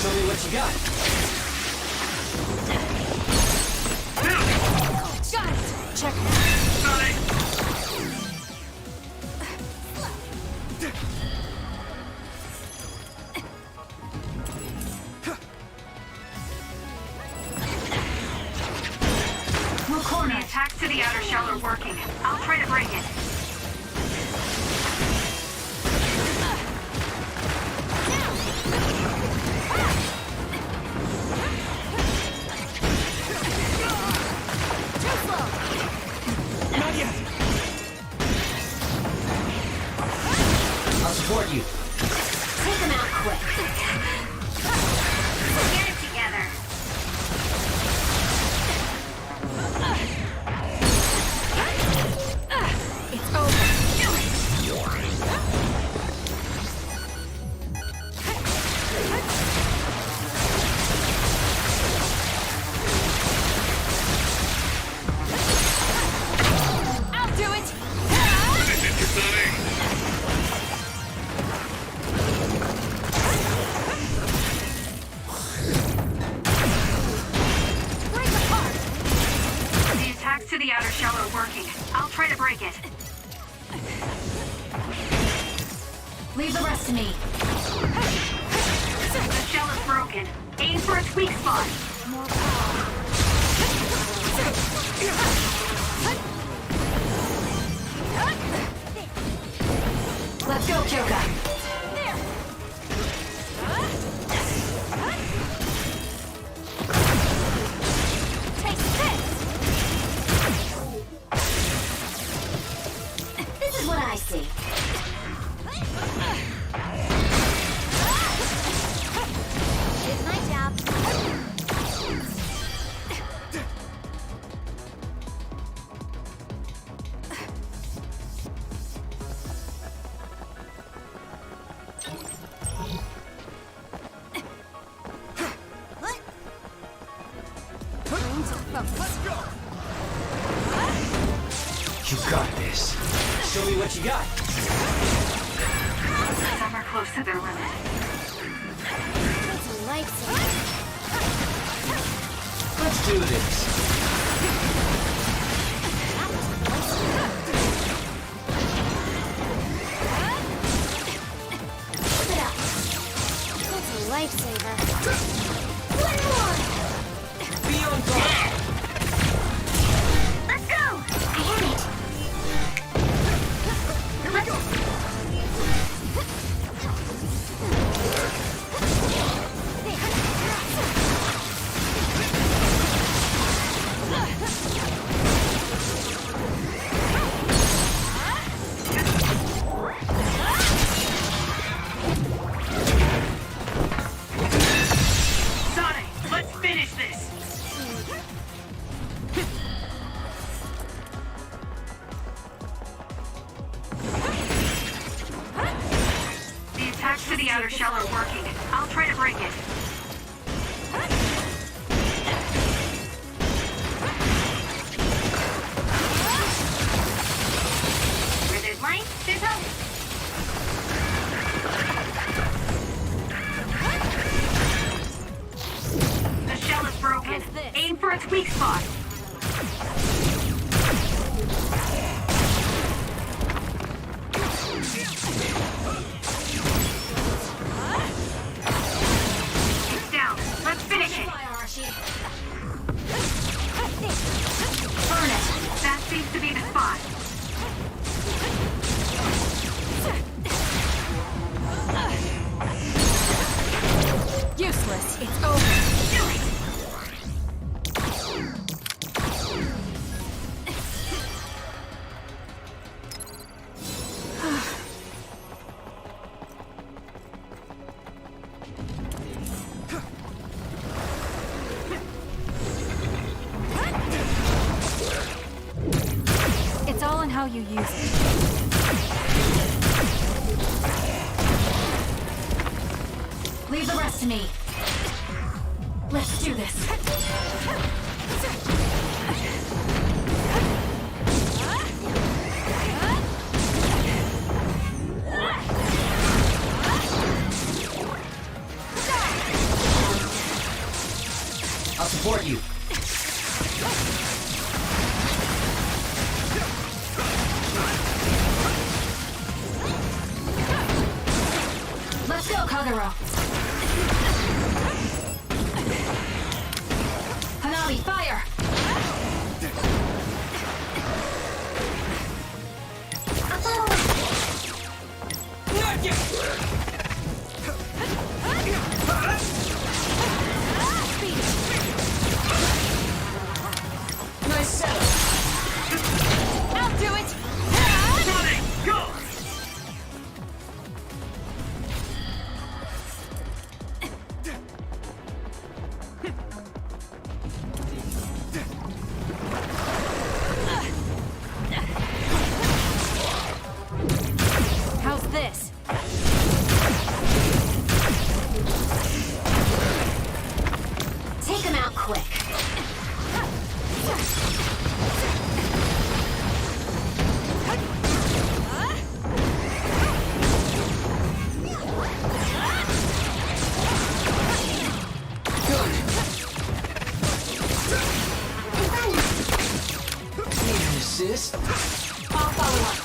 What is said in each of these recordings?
Show me what you got. Got it! Check it out. We're cornered. The attacks to the outer shell are working. I'll try to break it. Support you. Take them out quick. Get it together. It's over. Do it. I'll do it. Break apart. The attacks to the outer shell are working. I'll try to break it. Leave the rest to me. The shell is broken. Aim for its weak spot. More power. Let's go, Kyoka. Take this. This is what I see. Did my job. You got this. Show me what you got. Some are close to their limit. It's a lifesaver. Let's do this. Keep it up. It's a lifesaver. One more. Be on guard. Let's go! I had it. Here we go! Sonic, let's finish this! The attacks to the outer shell are working. I'll try to break it. Where there's light, there's hope. The shell is broken. How's this? Aim for its weak spot. It's down. Let's finish it. Burn it. That seems to be the spot. Useless. It's over. Do it. It's all in how you use it. Leave the rest to me. Let's do this. I'll support you. Let's go, Kagero. Hanabi, fire! Nice setup. I'll do it. Running, go! How's this? Take him out quick. Need an assist? I'll follow up.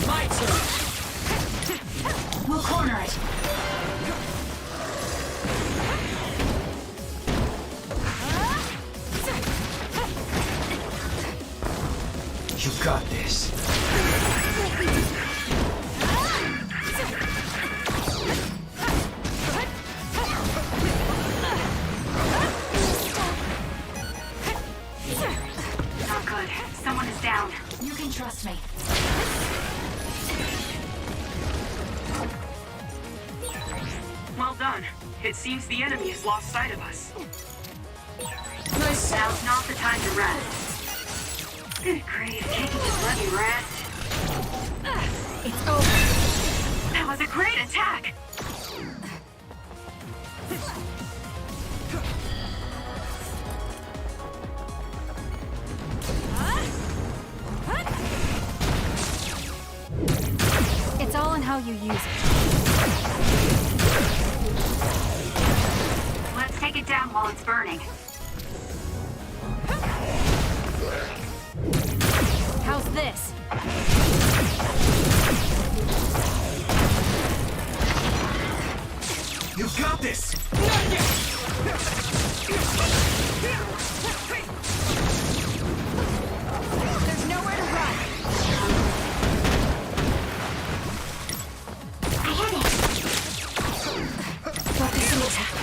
My turn. We'll corner it. You got this. Not good. Someone is down. You can trust me. Well done. It seems the enemy has lost sight of us. Nice. Now's not the time to rest. Great, can't you just let me rest? It's over. That was a great attack! It's all in how you use it. Let's take it down while it's burning. How's this? You got this. There's nowhere to run. I have it! Focusing attack.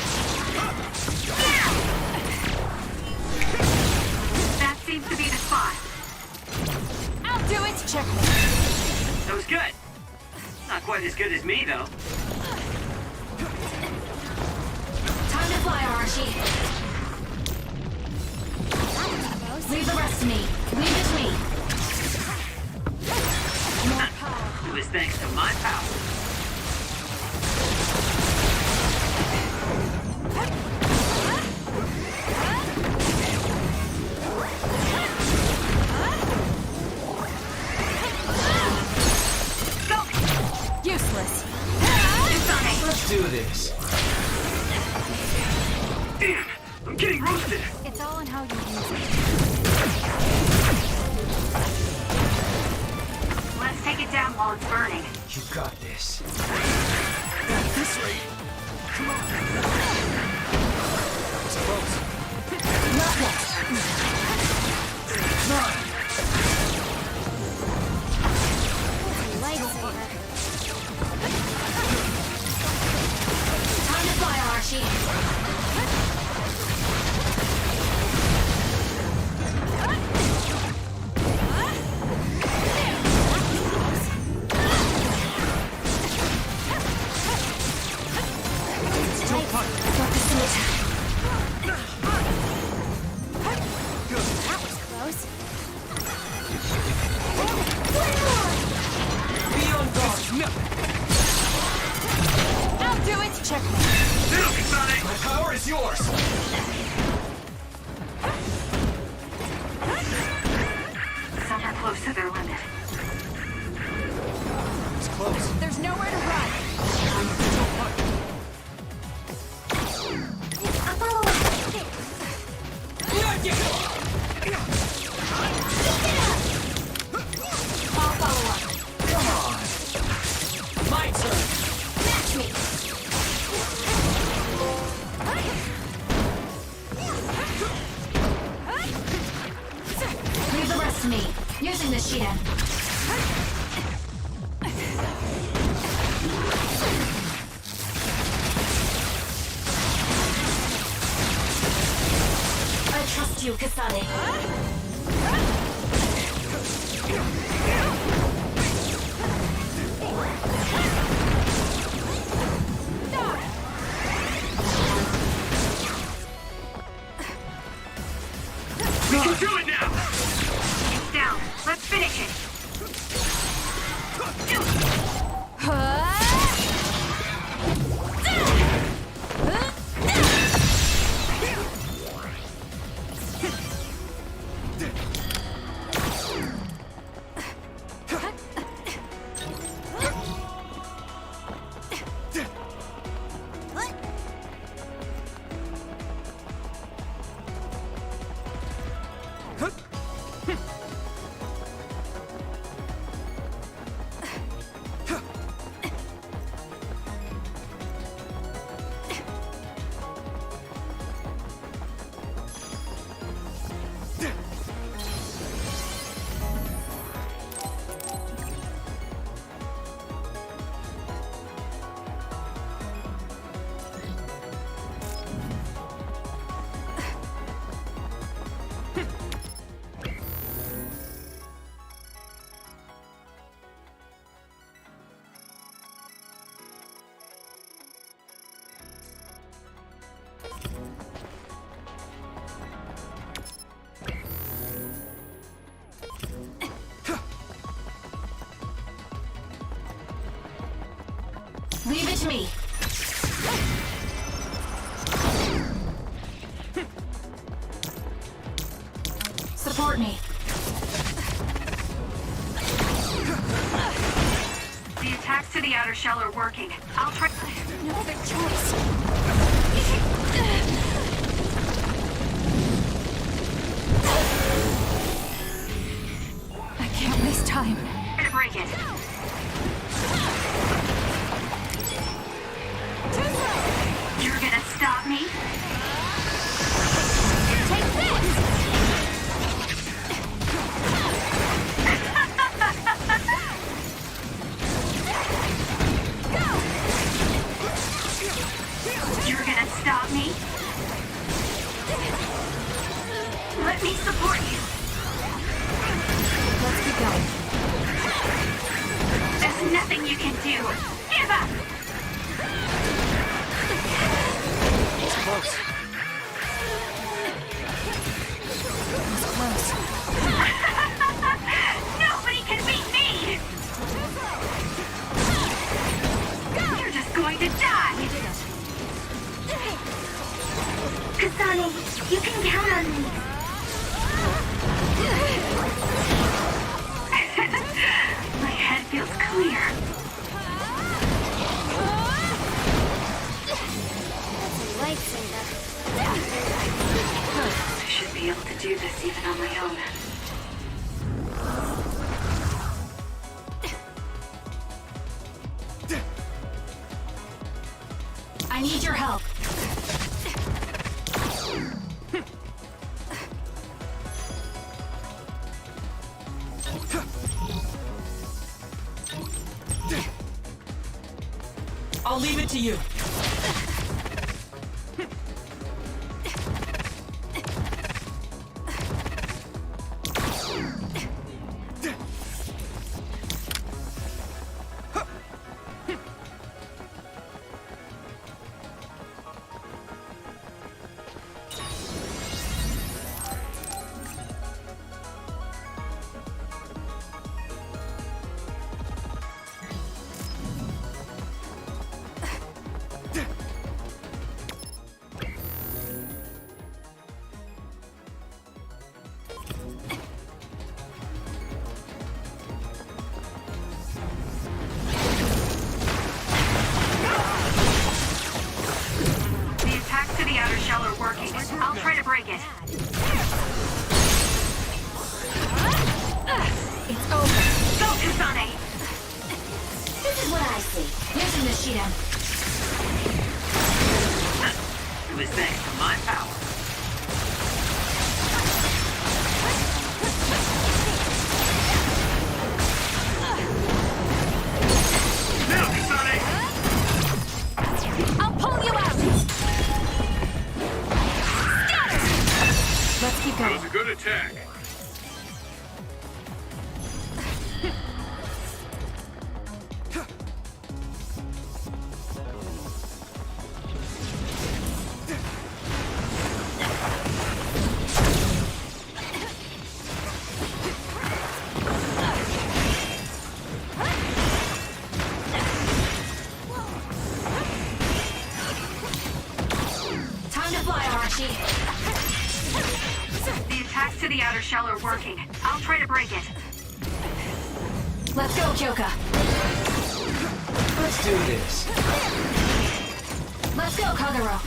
That seems to be the spot. I'll do it. Checkmate. That was good. Not quite as good as me, though. Time to fly, Arashi. Leave the rest to me. Leave it to me. More power. It was thanks to my power. Useless. Let's do this. Damn! I'm getting roasted! It's all in how you use it. Let's take it down while it's burning. You got this. At this rate, come on. It's close. Not yet. Lightsaber. Time to fly, Arashi. Focusing attack. That was close. Be on guard. No. I'll do it. Checkmate. Look, Sonic! My power is yours. Some are close to their limit. It's close. There's nowhere to run. I'll follow up. Shida. I trust you, Kasane. We can do it now! It's down. Let's finish it. Leave it to me. Support me. The attacks to the outer shell are working. I'll try. No other choice. I can't waste time. Try to break it. You're gonna stop me? Take this! You're gonna stop me? Let me support you. Let's keep going. There's nothing you can do. Give up! It's close. It's close. Nobody can beat me! You're just going to die! Kasane, you can count on me. My head feels clear. Lightsaber. I should be able to do this even on my own. I need your help. I'll leave it to you. I'll try to break it. It's over. Go, Kasane! This is what I see. Using the Shida. It was thanks to my power. Keep That going. was a good attack. Time to fly, Archie. The attacks to the outer shell are working. I'll try to break it. Let's go, Kyoka. Let's do this. Let's go, Kagero.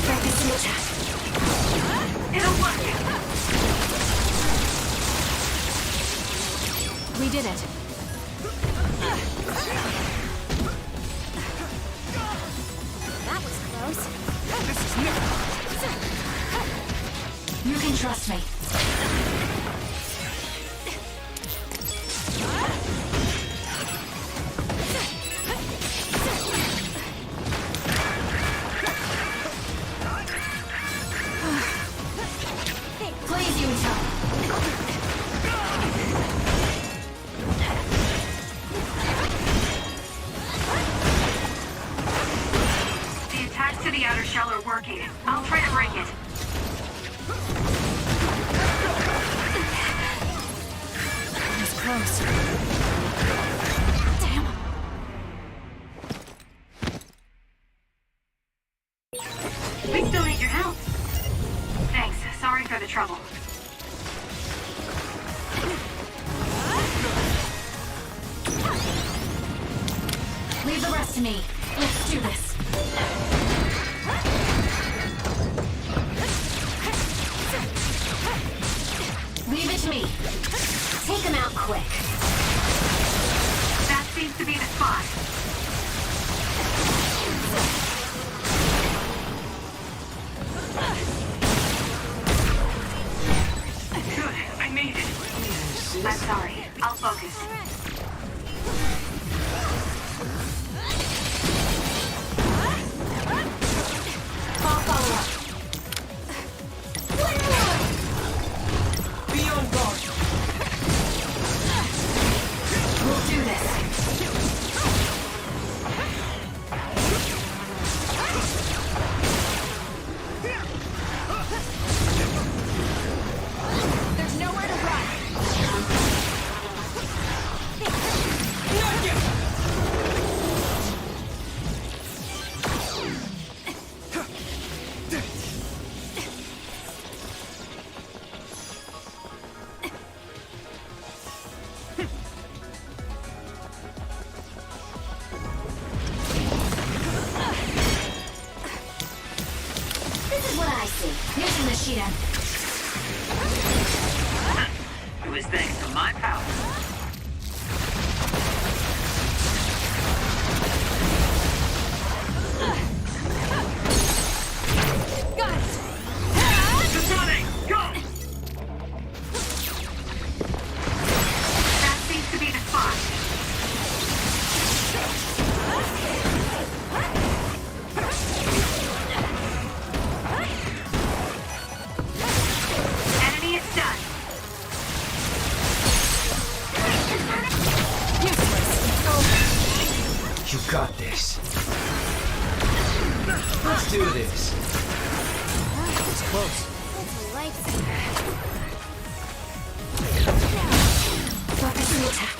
Focus the attack. It'll work. We did it. That was close. This is Nexus. You can trust me. Please, Yuito. The attacks to the outer shell are working. I'll try to break it. It was close. Damn. We still need your help. Thanks. Sorry for the trouble. Leave the rest to me. Let's do this. Leave it to me. Take him out quick. That seems to be the spot. Good. I made it. I'm sorry. I'll focus. I'll follow up. Be on guard. We'll do this. There's nowhere to run. Not yet. This is what I see. Using the sheet end. It was thanks to my power. Got it. It's running! Go! That seems to be the spot. Enemy is done. You got this. Let's do this. It's close. It's a lifesaver. Focus the attack.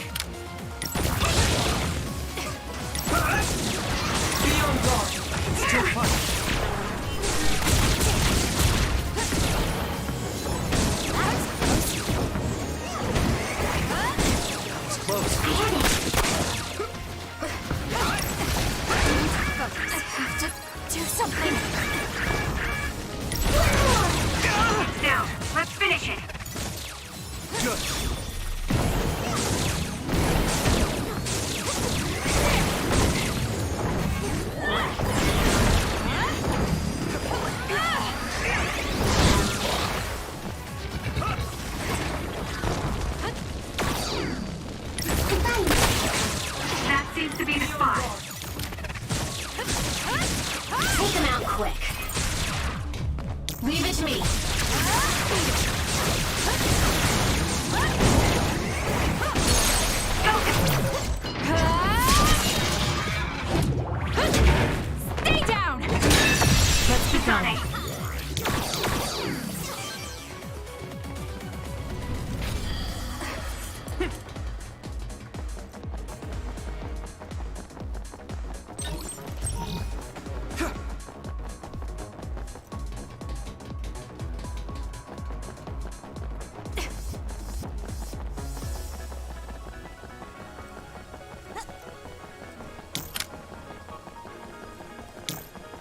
Be on guard. Still fighting. It's close. I have to do something. It's down. Let's finish it. Good. That seems to be the spot. Take them out quick. Leave it to me. Stay down! Let's keep going.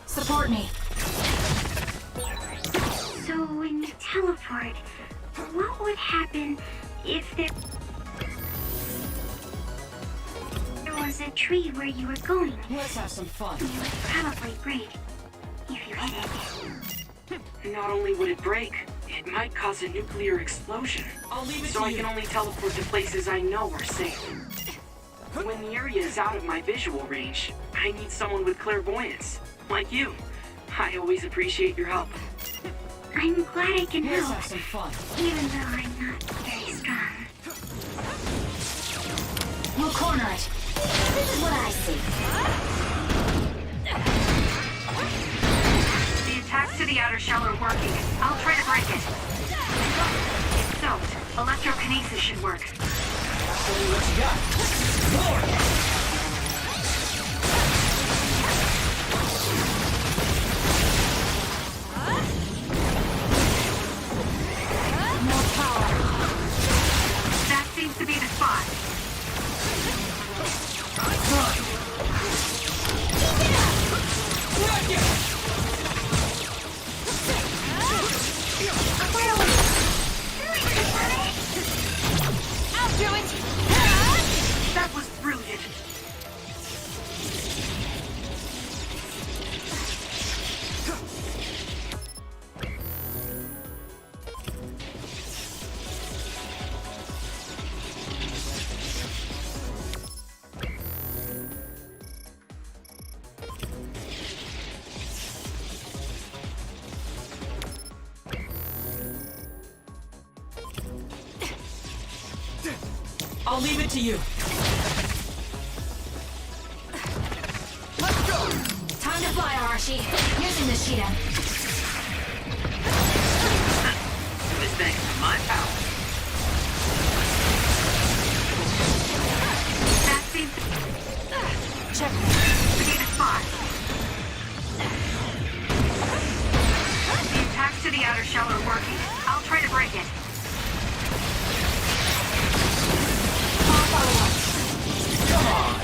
Support me. So when you teleport, what would happen if there was a tree where you were going? Let's have some fun. It would probably break if you hit it. Not only would it break, it might cause a nuclear explosion. I'll leave it So to I you. can only teleport to places I know are safe. When the area is out of my visual range, I need someone with clairvoyance, like you. I always appreciate your help. I'm glad I can Let's help, have some fun. even though I'm not very strong. We'll corner it. This is what I see. The attacks to the outer shell are working. I'll try to break it. It's soaked. Electrokinesis should work. Show me what you got. Lord! More power. That seems to be the spot. I'll do it! That was brilliant. I'll leave it to you. Let's go! Time to fly, Arashi. Using the Sheeta. This thing is my power. That seems Check. to be the spot. The attacks to the outer shell are working. I'll try to break it. Come on!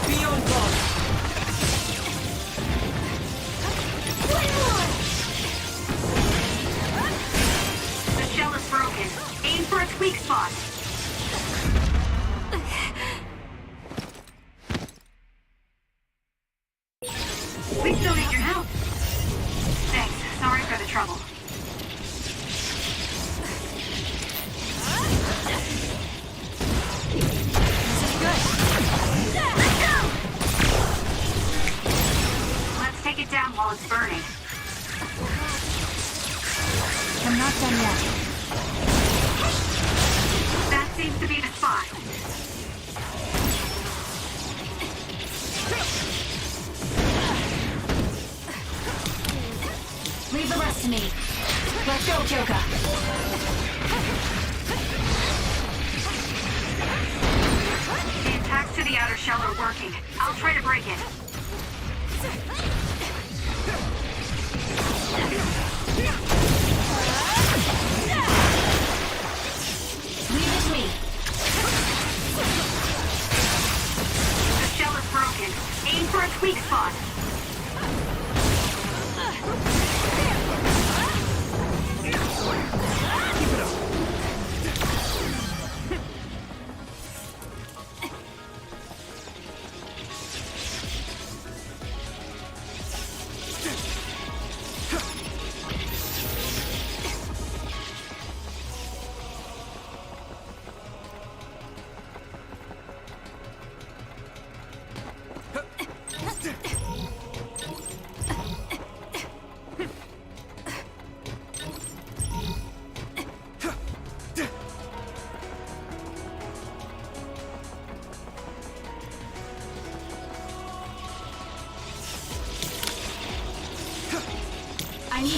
Be on guard. The shell is broken. Aim for its weak spot. We still need your help. Thanks. Sorry for the trouble. Let's take it down while it's burning. I'm not done yet. That seems to be the spot. Leave the rest to me. Let's go, Kyoka. The attacks to the outer shell are working. I'll try to break it. Leave it to me. The shell is broken. Aim for its weak spot.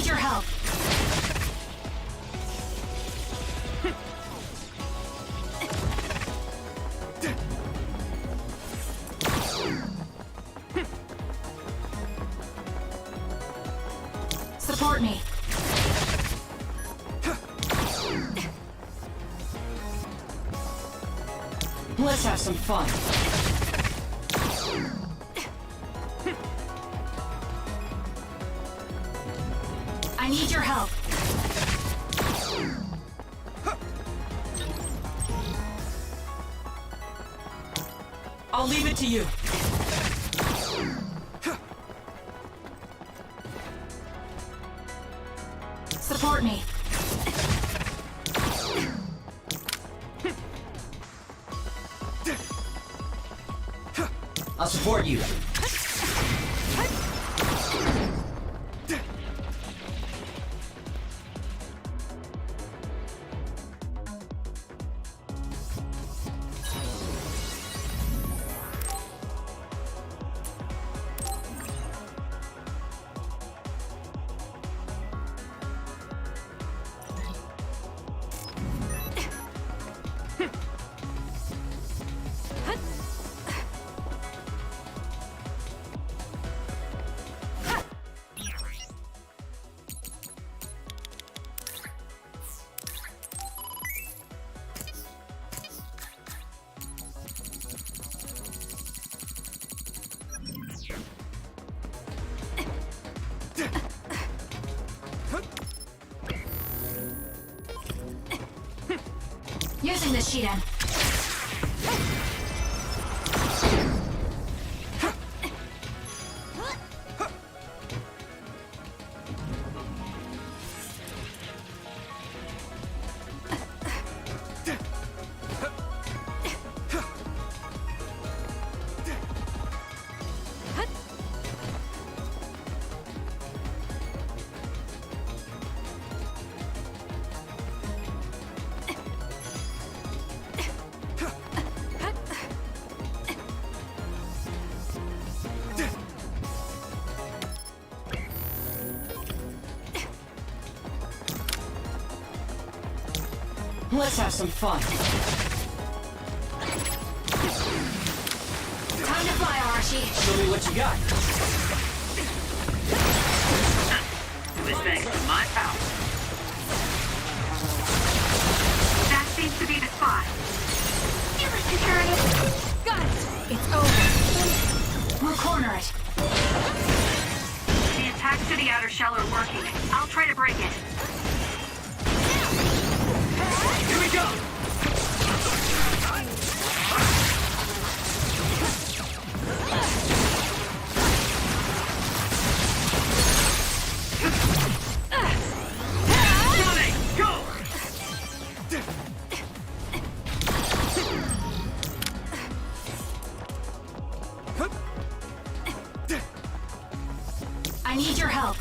your help. Support me. Let's have some fun. I need your help. I'll leave it to you. Support me. I'll support you. Using the sheet end. Let's have some fun. Time to fly, Arashi. Show me what you got. It was thanks to my power. That seems to be the spot. Security. Got it. It's over. We'll corner it. The attacks to the outer shell are working. I'll try to break it. Here we go! I need your help.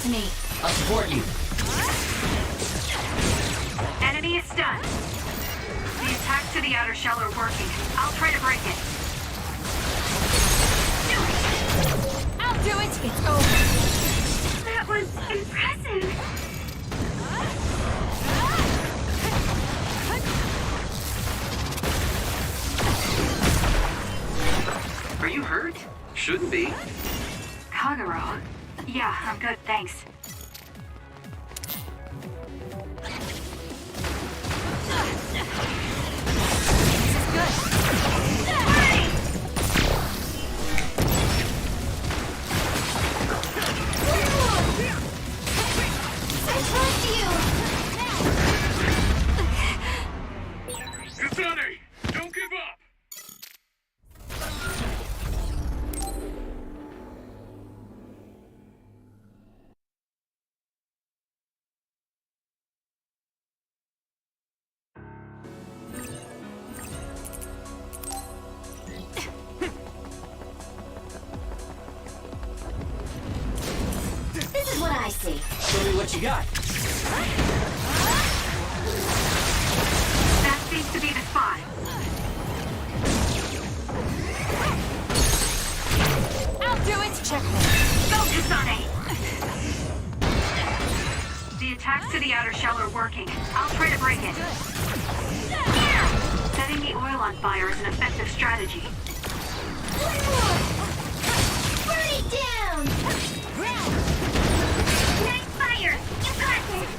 rest of me. I'll support you. Enemy is stunned. The attacks to the outer shell are working. I'll try to break it. I'll do it. It's over. That was impressive. Are you hurt? Shouldn't be. Kagero. Yeah, I'm good, thanks. Kasane, don't give up! This is what I see. Show me what you got. That seems to be the spot. I'll do it. Checkmate. Go, Kasane! The attacks to the outer shell are working. I'll try to break it. Setting the oil on fire is an effective strategy. Burn it down. Nice fire! You got this!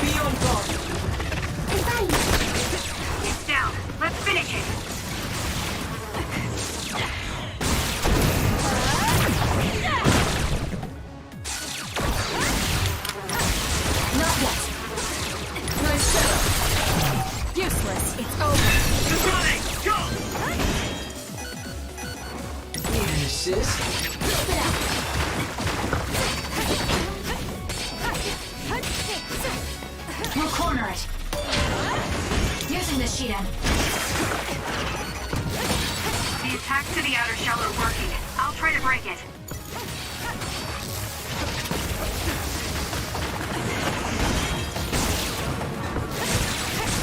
Be on guard. It's down. Let's finish it. Not yet. Nice shot. Useless. It's over. Kasane, go! Assist. Keep it up. We'll corner it. Using the sheet end. The attacks to the outer shell are working. I'll try to break it.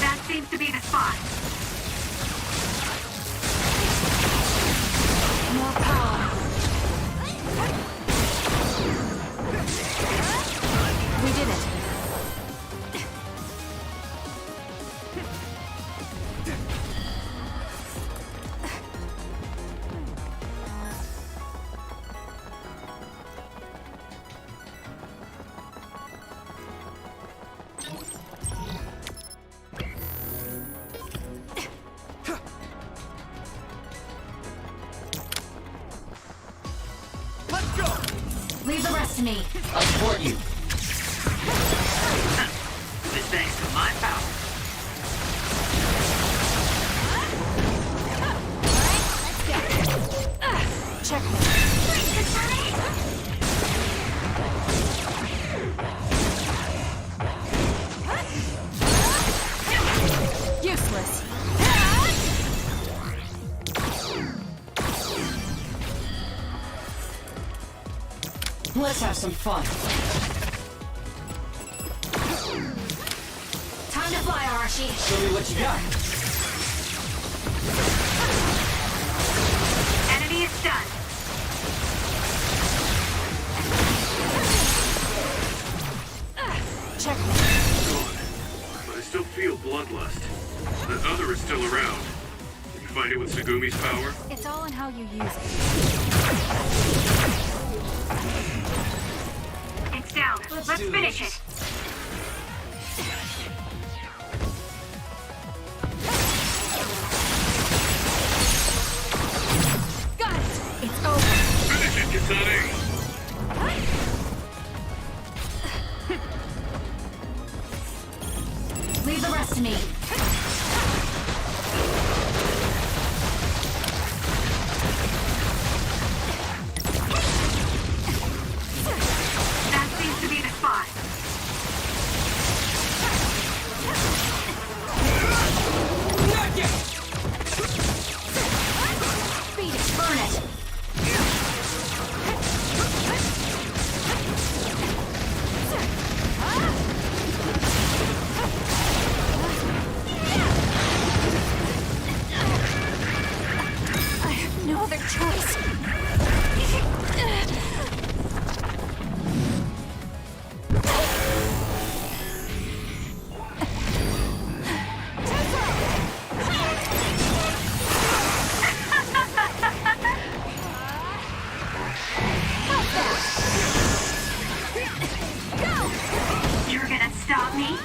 That seems to be the spot. More power. We did it. Let's go! Leave the rest to me. I'll support you. This thanks to my power. Checkmate. Useless. Let's have some fun. Time to fly, Arashi. Show me what you got. Enemy is stunned. Checkmate. But I still feel bloodlust. That other is still around. Did you find it with Segumi's power? It's all in how you use it. It's down. Let's do finish this. it. Got it. It's over. Finish it, Kasane! Leave the rest to me. That seems to be the spot. Burn it! I have no other choice. You're gonna stop me?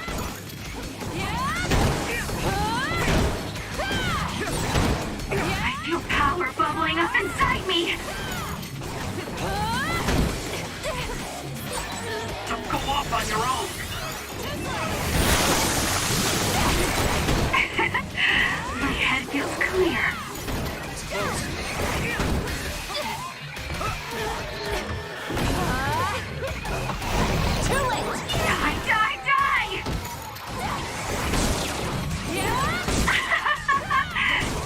I feel power bubbling up inside me. Don't go off on your own. My head feels clear. Too late! Die, die, die!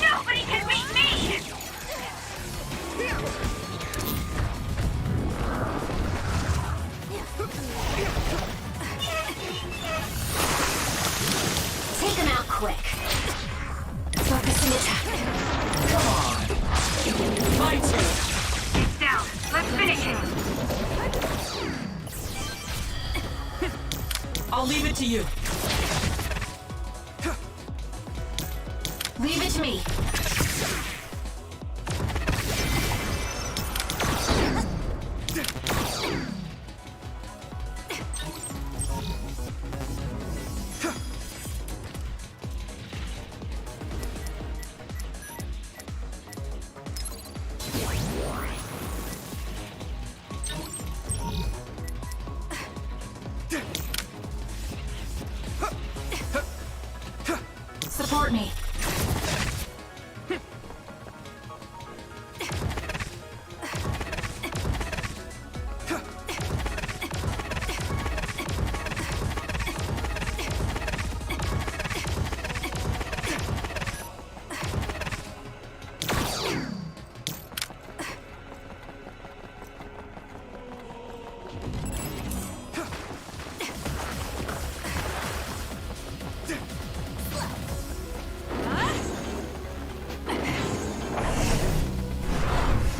Nobody can beat me! Take him out quick. Focusing attack. Come on. My turn. It's down. Let's finish it. I'll leave it to you. Leave it to me. Support me.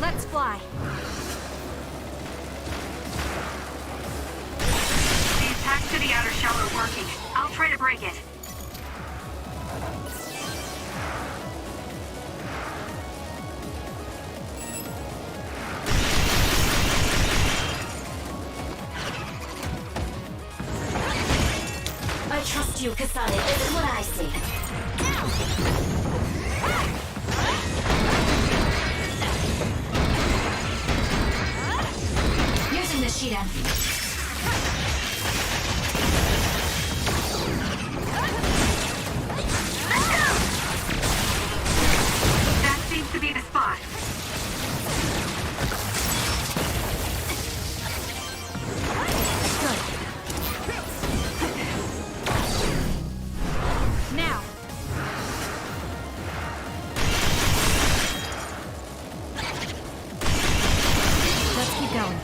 Let's fly. The attacks to the outer shell are working. I'll try to break it. I trust you, Kasane. This is what I see. Using the Shidan. That seems to be the spot. Now. Let's keep going.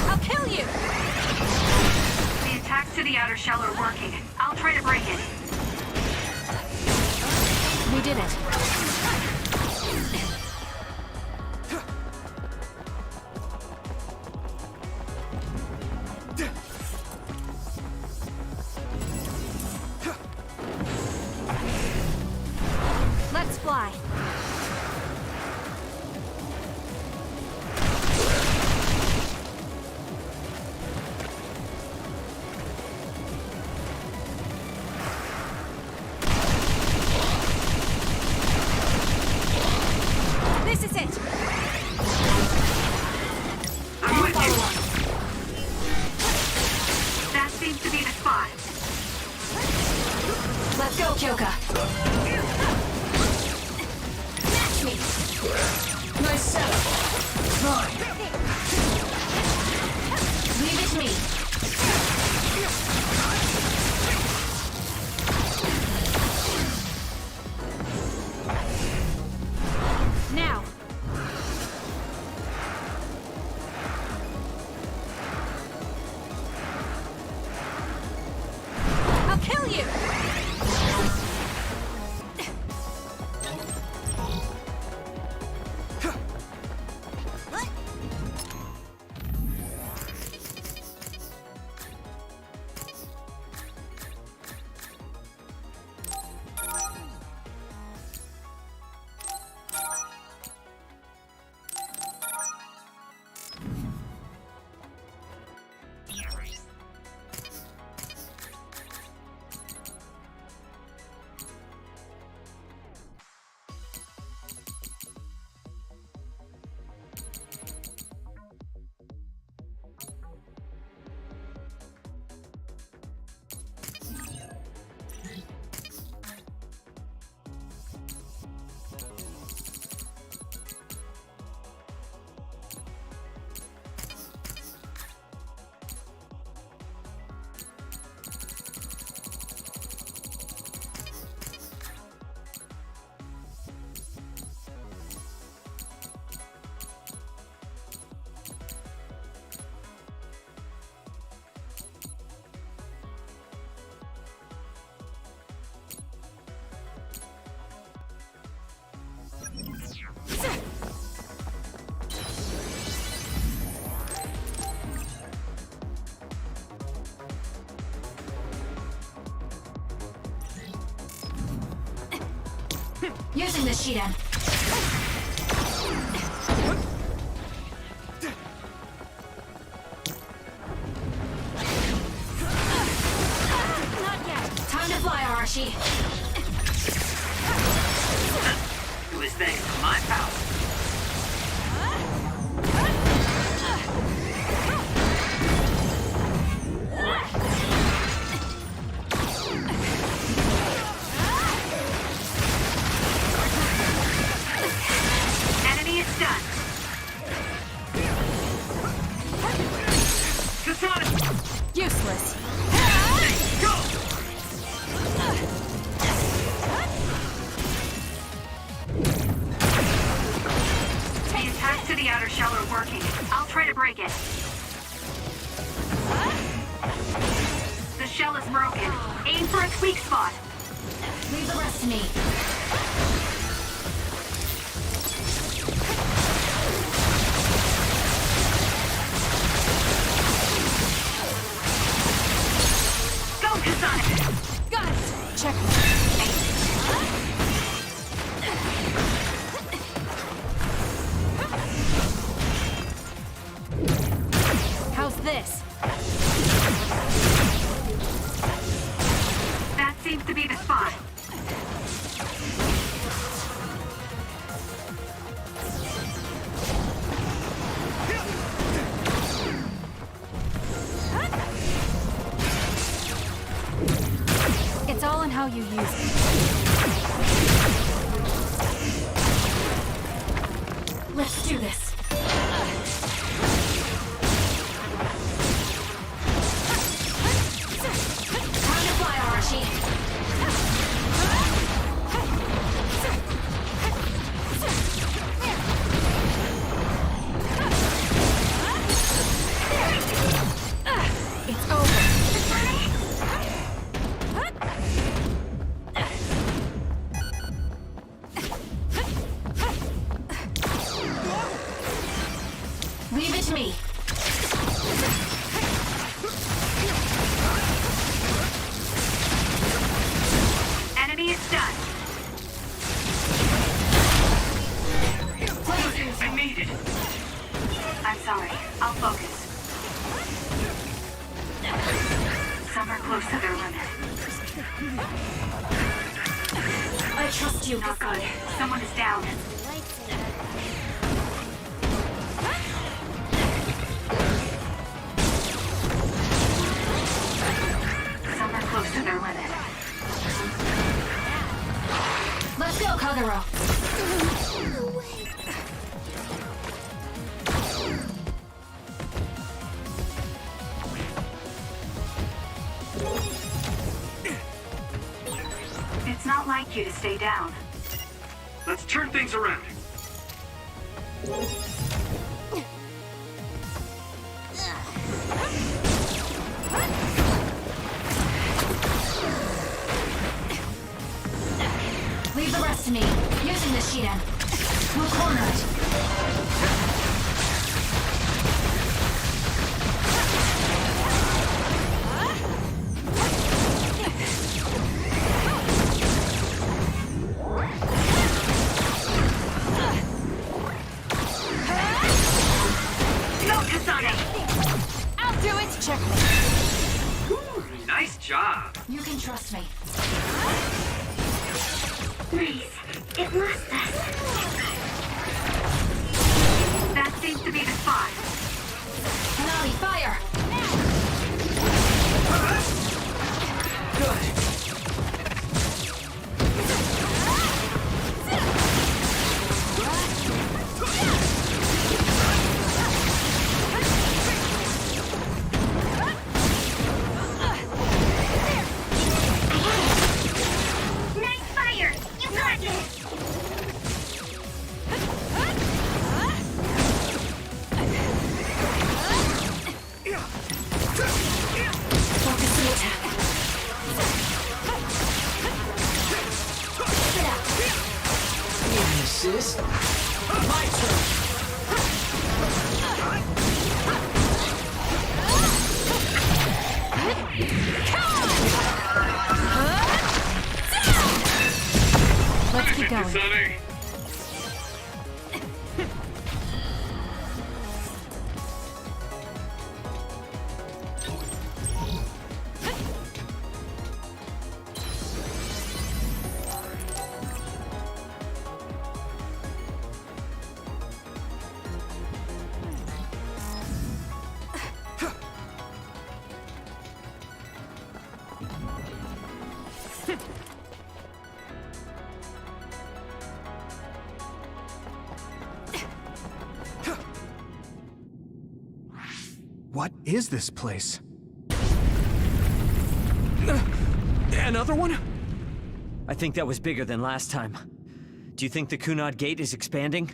I'll kill you! The attacks to the outer shell are working. I'll try to break it. We did it. Let's fly. This is it. I'm with you. That seems to be the spot. Let's go, Kyoka. Match me. Nice setup. Fine. Leave it to me. Using the Shiden. Not yet. Time to fly, Arashi. It was thanks to my power. Enemy is stunned. Useless. The attacks to the outer shell are working. I'll try to break it. The shell is broken. Aim for its weak spot. Leave the rest to me. Go, Kasane! Got it. Check. How's this? That seems to be the spot. It's all in how you use it. Let's do this. Time to fly, Arashi. It's over. Leave it to me. Enemy is stunned. I made it. I'm sorry. I'll focus. Some are close to their limit. I trust you. Not good. Someone is down. Some are close to their limit. Let's go, Kagero. It's not like you to stay down. Let's turn things around. Leave the rest to me. Using the Shiden. We'll corner it. Go, Kasane! I'll do it. Check. Nice job. You can trust me. Nice. It lost us. That seems to be the spot. Hanami, fire! Nice fire! You got this! Focus the attack. Get out. Assist. My turn. Let's keep going. Kasane! What is this place? Another one? I think that was bigger than last time. Do you think the Kunad Gate is expanding?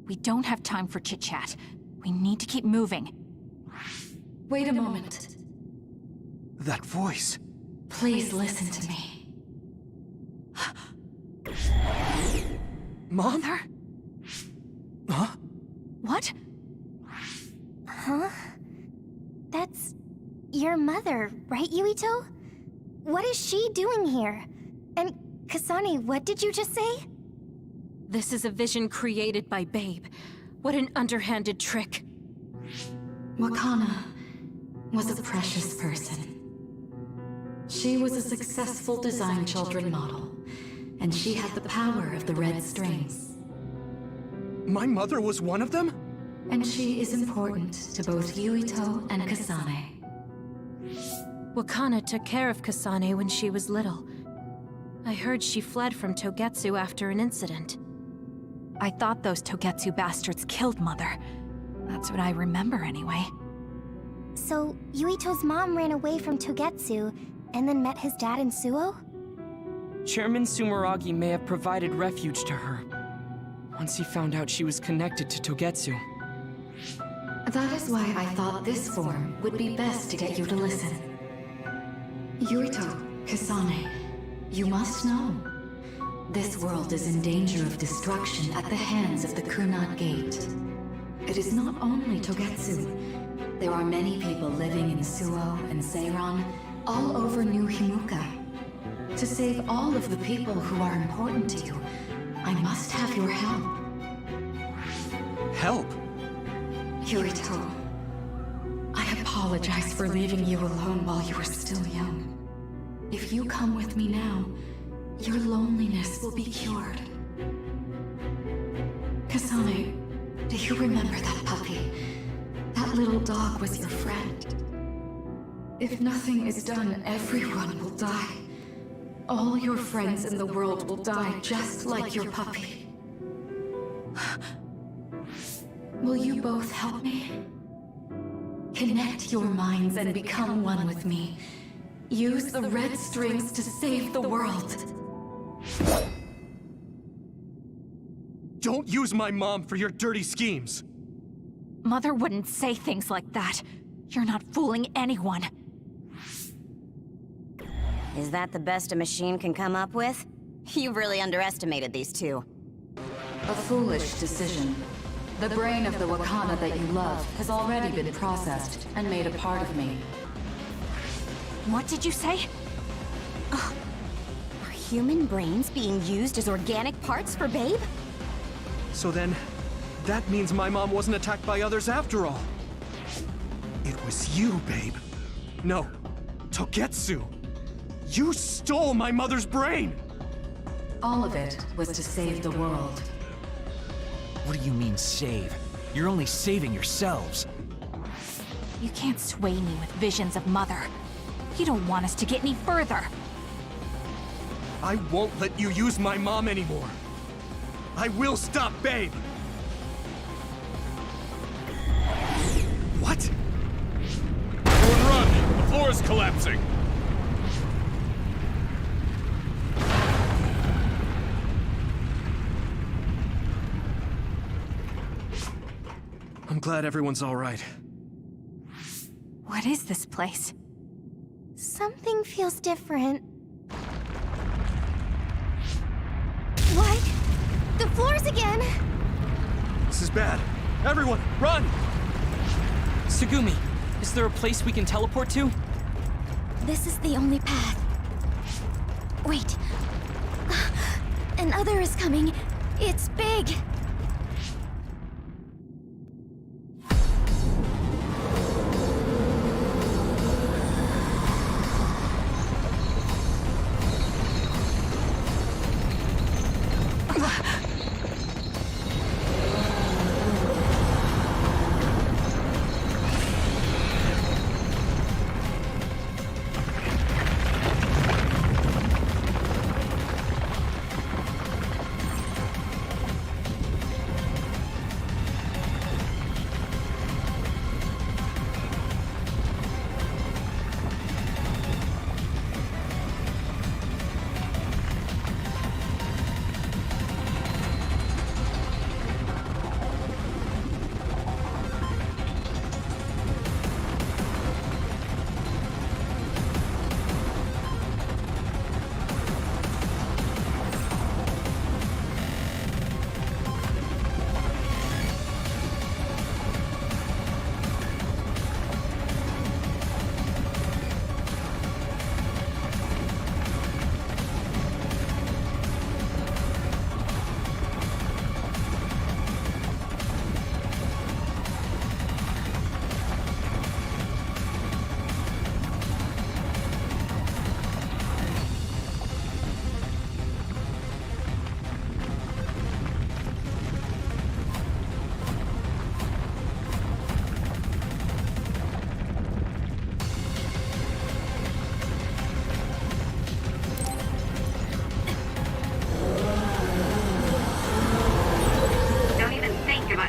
We don't have time for chit-chat. We need to keep moving. Wait a moment. That voice. Please listen to me. Mom? Mother? Huh? What? Huh? That's your mother, right, Yuito? What is she doing here? And Kasane, what did you just say? This is a vision created by Babe. What an underhanded trick. Wakana was a precious person. She was a successful design children model, and she had the power of the red strings. My mother was one of them? And she is important to both Yuito and Kasane. Wakana took care of Kasane when she was little. I heard she fled from Togetsu after an incident. I thought those Togetsu bastards killed Mother. That's what I remember anyway. So, Yuito's mom ran away from Togetsu, and then met his dad in Suo? Chairman Sumeragi may have provided refuge to her, once he found out she was connected to Togetsu. That is why I thought this form would be best to get you to listen. Yuito, Kasane, you must know. This world is in danger of destruction at the hands of the Kunad Gate. It is not only Togetsu. There are many people living in Suo and Seiron, all over New Himuka. To save all of the people who are important to you, I must have your help. Help? Yuito, I apologize for leaving you alone while you were still young. If you come with me now, your loneliness will be cured. Kasane, do you remember that puppy? That little dog was your friend. If nothing is done, everyone will die. All your friends in the world will die just like your puppy. Will you both help me? Connect your minds and become one with me. Use the red strings to save the world. Don't use my mom for your dirty schemes! Mother wouldn't say things like that. You're not fooling anyone. Is that the best a machine can come up with? You've really underestimated these two. A foolish decision. The brain of the Wakana that you love has already been processed and made a part of me. What did you say? Are human brains being used as organic parts for Babe? So then, that means my mom wasn't attacked by others after all. It was you, Babe. No, Togetsu. You stole my mother's brain! All of it was to save the world. What do you mean, save? You're only saving yourselves. You can't sway me with visions of Mother. You don't want us to get any further. I won't let you use my mom anymore. I will stop Babe! What? Everyone run! The floor is collapsing! I'm glad everyone's all right. What is this place? Something feels different. What? The floors again! This is bad. Everyone, run! Tsugumi, is there a place we can teleport to? This is the only path. Wait. An An other is coming. It's big.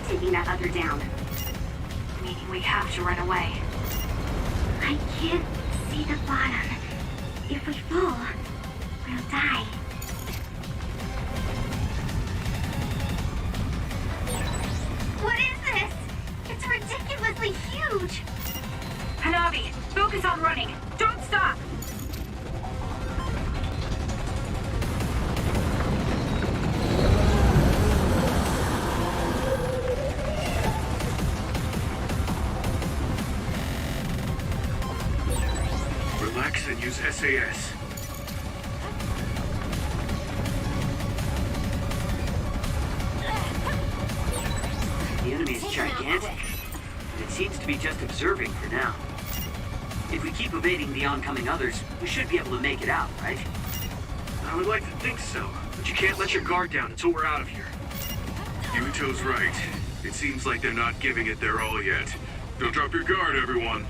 Taking that other down. Meaning we have to run away. I can't see the bottom. If we fall, we'll die. What is this? It's ridiculously huge. Hanabi, focus on running. Don't stop! Relax and use SAS. The enemy is gigantic, and it seems to be just observing for now. If we keep evading the oncoming others, we should be able to make it out, right? I would like to think so, but you can't let your guard down until we're out of here. Yuito's right. It seems like they're not giving it their all yet. Don't drop your guard, everyone.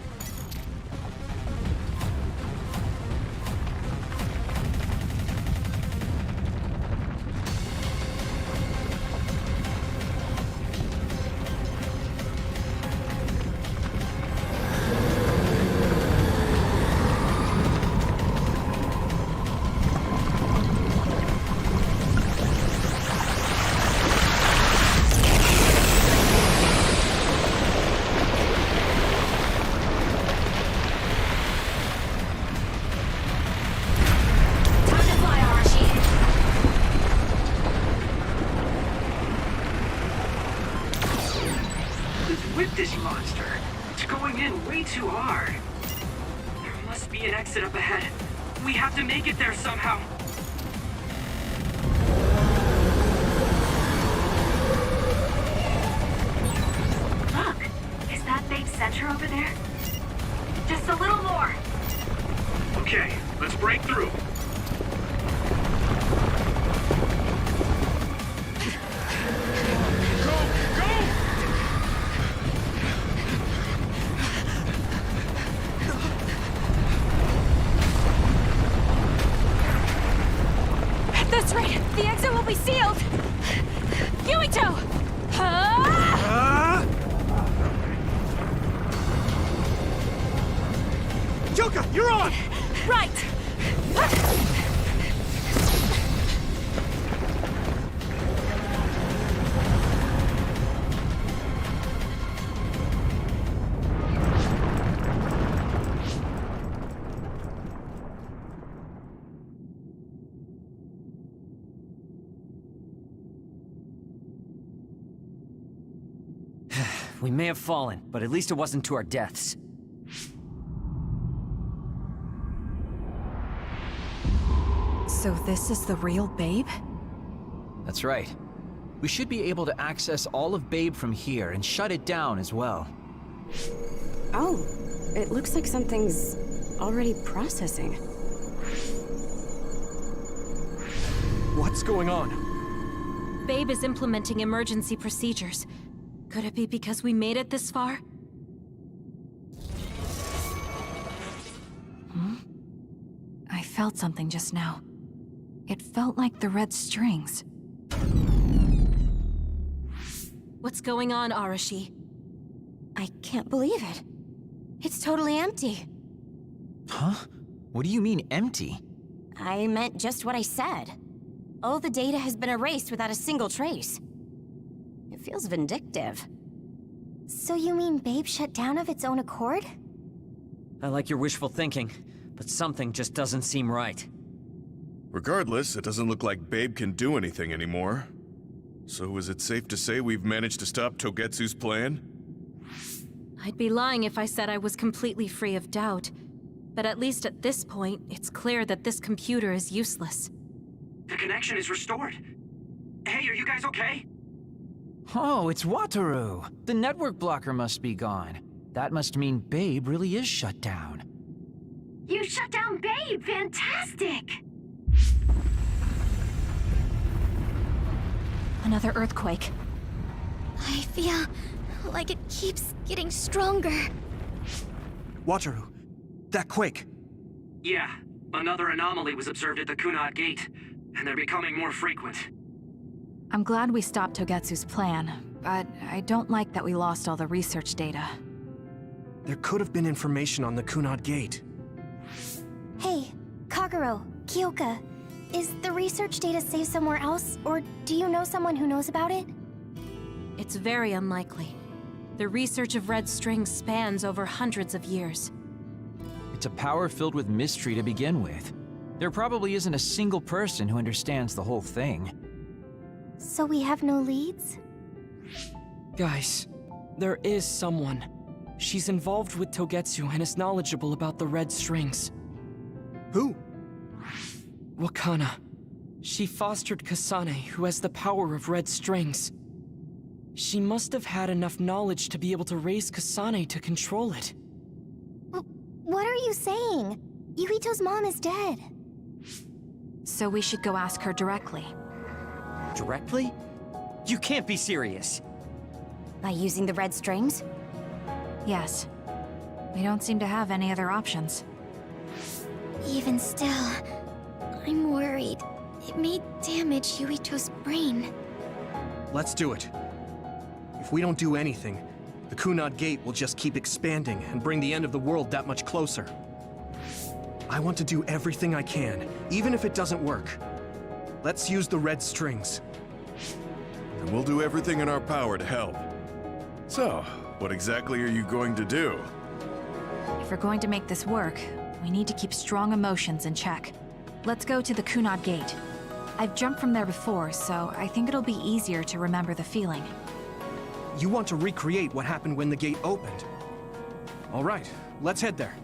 With this monster, it's going in way too hard. There must be an exit up ahead. We have to make it there somehow. Look, is that big center over there? Just a little more. Okay, let's break through. That's right! The exit will be sealed! Yuito! Yuka, you're on! Right! We may have fallen, but at least it wasn't to our deaths. So this is the real Babe? That's right. We should be able to access all of Babe from here and shut it down as well. Oh, it looks like something's already processing. What's going on? Babe is implementing emergency procedures. Could it be because we made it this far? I felt something just now. It felt like the red strings. What's going on, Arashi? I can't believe it. It's totally empty. Huh? What do you mean, empty? I meant just what I said. All the data has been erased without a single trace. It feels vindictive. So you mean Babe shut down of its own accord? I like your wishful thinking, but something just doesn't seem right. Regardless, it doesn't look like Babe can do anything anymore. So is it safe to say we've managed to stop Togetsu's plan? I'd be lying if I said I was completely free of doubt. But at least at this point, it's clear that this computer is useless. The connection is restored. Hey, are you guys okay? Oh, it's Wataru. The network blocker must be gone. That must mean Babe really is shut down. You shut down Babe! Fantastic! Another earthquake. I feel like it keeps getting stronger. Wataru, that quake. Yeah, another anomaly was observed at the Kunad Gate, and they're becoming more frequent. I'm glad we stopped Togetsu's plan, but I don't like that we lost all the research data. There could have been information on the Kunad Gate. Hey, Kagero, Kyoka, is the research data saved somewhere else, or do you know someone who knows about it? It's very unlikely. The research of red strings spans over hundreds of years. It's a power filled with mystery to begin with. There probably isn't a single person who understands the whole thing. So we have no leads? Guys, there is someone. She's involved with Togetsu and is knowledgeable about the red strings. Who? Wakana. She fostered Kasane, who has the power of red strings. She must have had enough knowledge to be able to raise Kasane to control it. What are you saying? Yuito's mom is dead. So we should go ask her directly. Directly? You can't be serious. By using the red strings? Yes. We don't seem to have any other options. Even still, I'm worried. It may damage Yuito's brain. Let's do it. If we don't do anything, the Kunad Gate will just keep expanding and bring the end of the world that much closer. I want to do everything I can, even if it doesn't work. Let's use the red strings. And we'll do everything in our power to help. So, what exactly are you going to do? If we're going to make this work, we need to keep strong emotions in check. Let's go to the Kunad Gate. I've jumped from there before, so I think it'll be easier to remember the feeling. You want to recreate what happened when the gate opened? All right, let's head there.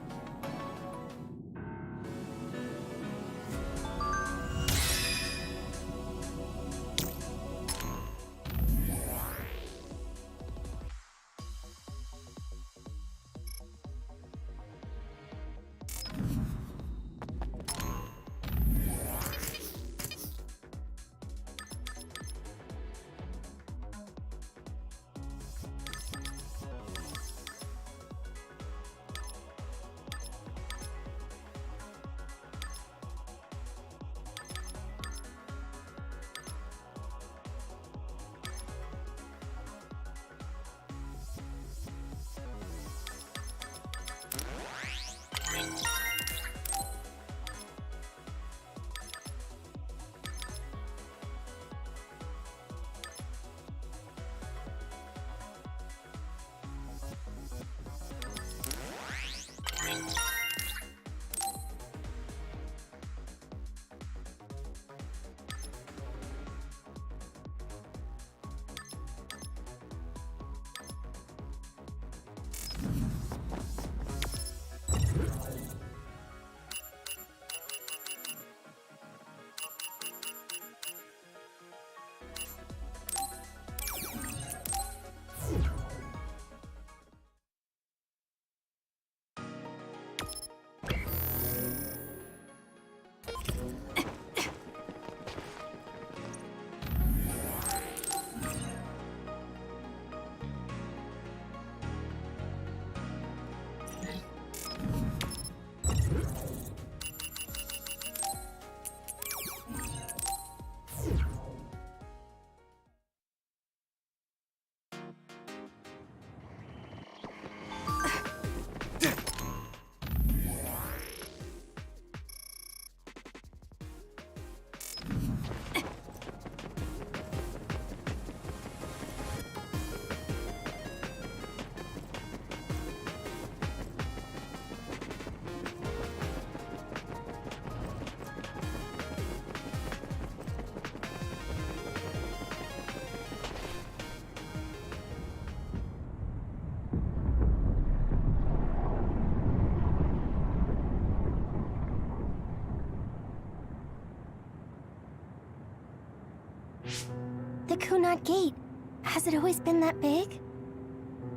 The Kunad Gate, has it always been that big?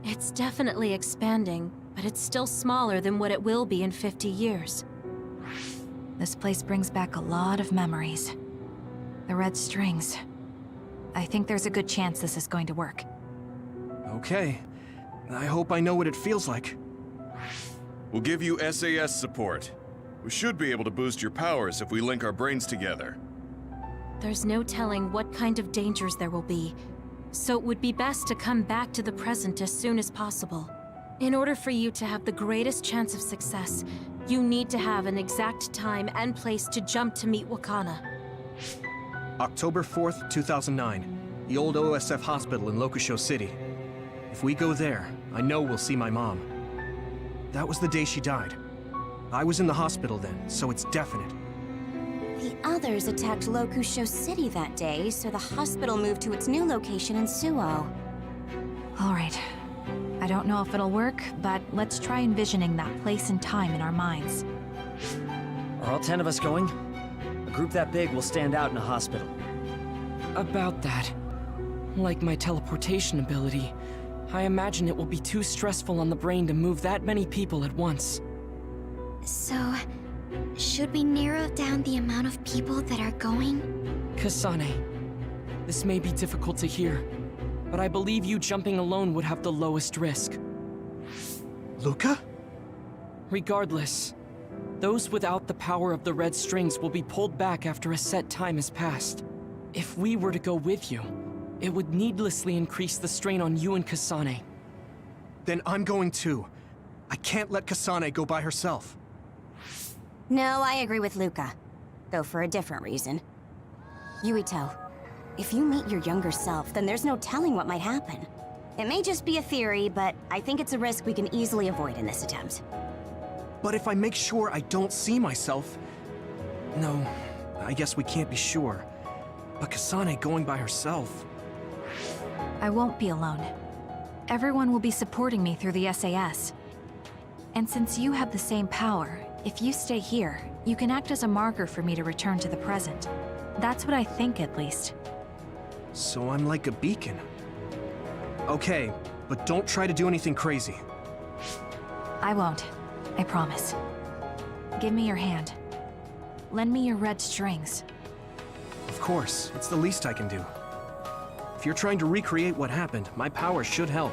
It's definitely expanding, but it's still smaller than what it will be in 50 years. This place brings back a lot of memories. The red strings. I think there's a good chance this is going to work. Okay. I hope I know what it feels like. We'll give you SAS support. We should be able to boost your powers if we link our brains together. There's no telling what kind of dangers there will be, so it would be best to come back to the present as soon as possible. In order for you to have the greatest chance of success, you need to have an exact time and place to jump to meet Wakana. October 4th, 2009. The old OSF hospital in Lokusho City. If we go there, I know we'll see my mom. That was the day she died. I was in the hospital then, so it's definite. The others attacked Lokusho City that day, so the hospital moved to its new location in Suo. Alright. I don't know if it'll work, but let's try envisioning that place and time in our minds. Are all 10 of us going? A group that big will stand out in a hospital. About that. Like my teleportation ability, I imagine it will be too stressful on the brain to move that many people at once. So, should we narrow down the amount of people that are going? Kasane, this may be difficult to hear, but I believe you jumping alone would have the lowest risk. Luca? Regardless, those without the power of the red strings will be pulled back after a set time has passed. If we were to go with you, it would needlessly increase the strain on you and Kasane. Then I'm going too. I can't let Kasane go by herself. No, I agree with Luca, though for a different reason. Yuito, if you meet your younger self, then there's no telling what might happen. It may just be a theory, but I think it's a risk we can easily avoid in this attempt. But if I make sure I don't see myself... No, I guess we can't be sure. But Kasane going by herself... I won't be alone. Everyone will be supporting me through the SAS. And since you have the same power, if you stay here, you can act as a marker for me to return to the present. That's what I think, at least. So I'm like a beacon. Okay, but don't try to do anything crazy. I won't. I promise. Give me your hand. Lend me your red strings. Of course, it's the least I can do. If you're trying to recreate what happened, my power should help.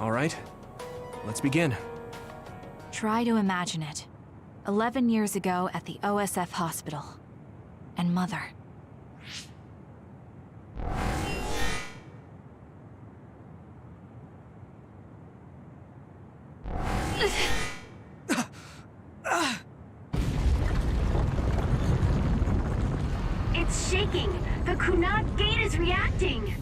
All right, let's begin. Try to imagine it. 11 years ago at the OSF hospital. And Mother. It's shaking! The Kunad Gate is reacting!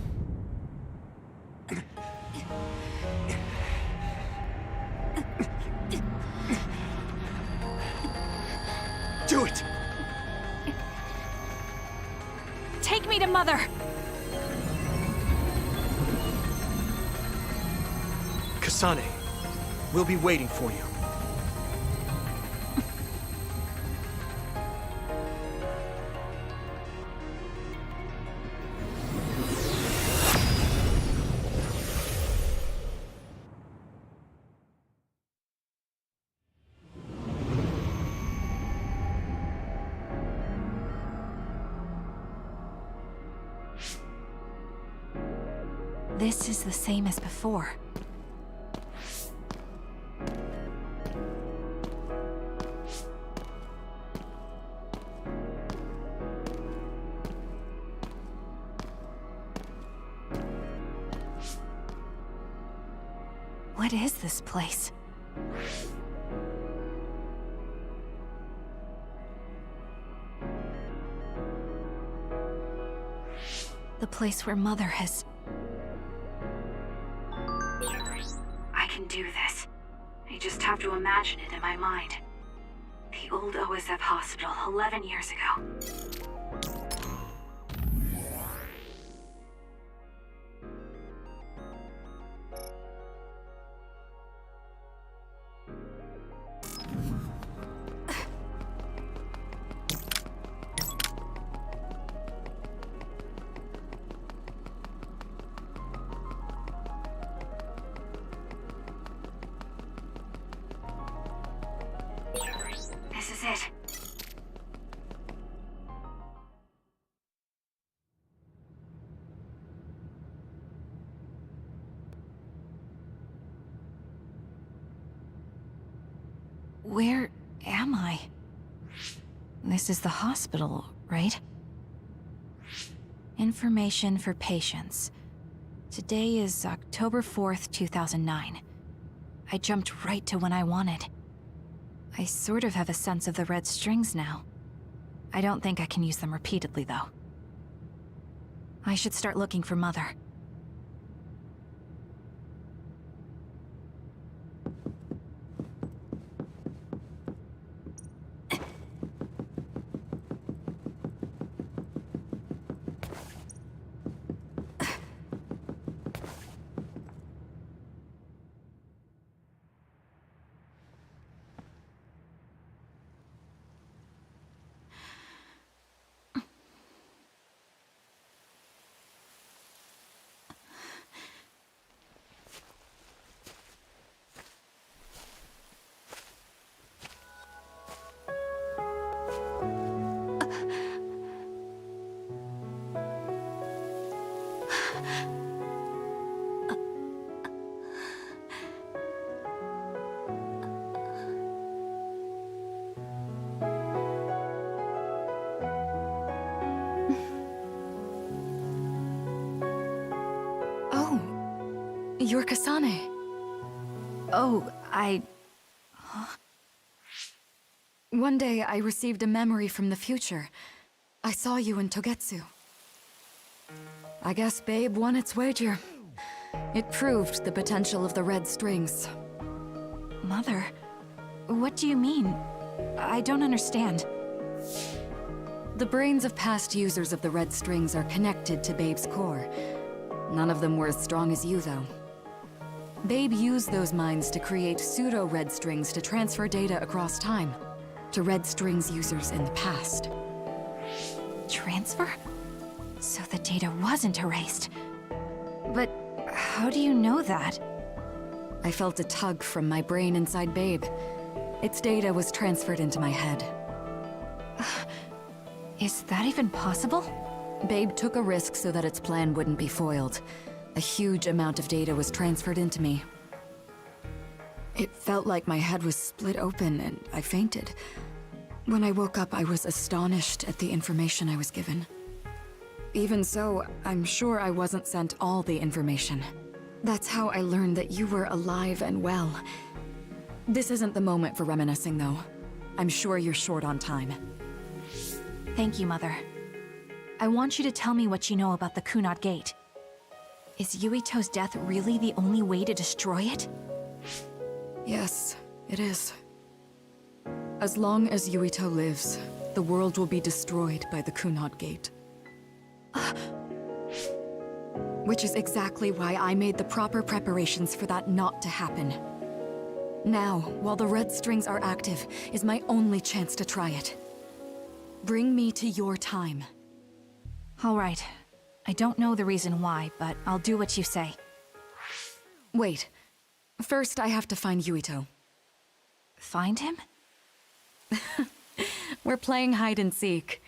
Do it! Take me to Mother! Kasane, we'll be waiting for you. This is the same as before. What is this place? The place where Mother has... I can do this. I just have to imagine it in my mind. The old OSF hospital 11 years ago. Where am I? This is the hospital, right? Information for patients. Today is October 4th, 2009. I jumped right to when I wanted. I sort of have a sense of the red strings now. I don't think I can use them repeatedly, though. I should start looking for Mother. You're Kasane. Oh, One day, I received a memory from the future. I saw you in Togetsu. I guess Babe won its wager. It proved the potential of the red strings. Mother? What do you mean? I don't understand. The brains of past users of the red strings are connected to Babe's core. None of them were as strong as you, though. Babe used those minds to create pseudo-red strings to transfer data across time, to red strings users in the past. Transfer? So the data wasn't erased. But how do you know that? I felt a tug from my brain inside Babe. Its data was transferred into my head. Is that even possible? Babe took a risk so that its plan wouldn't be foiled. A huge amount of data was transferred into me. It felt like my head was split open and I fainted. When I woke up, I was astonished at the information I was given. Even so, I'm sure I wasn't sent all the information. That's how I learned that you were alive and well. This isn't the moment for reminiscing, though. I'm sure you're short on time. Thank you, Mother. I want you to tell me what you know about the Kunad Gate. Is Yuito's death really the only way to destroy it? Yes, it is. As long as Yuito lives, the world will be destroyed by the Kunad Gate. Which is exactly why I made the proper preparations for that not to happen. Now, while the red strings are active, is my only chance to try it. Bring me to your time. All right. I don't know the reason why, but I'll do what you say. Wait. First, I have to find Yuito. Find him? We're playing hide and seek.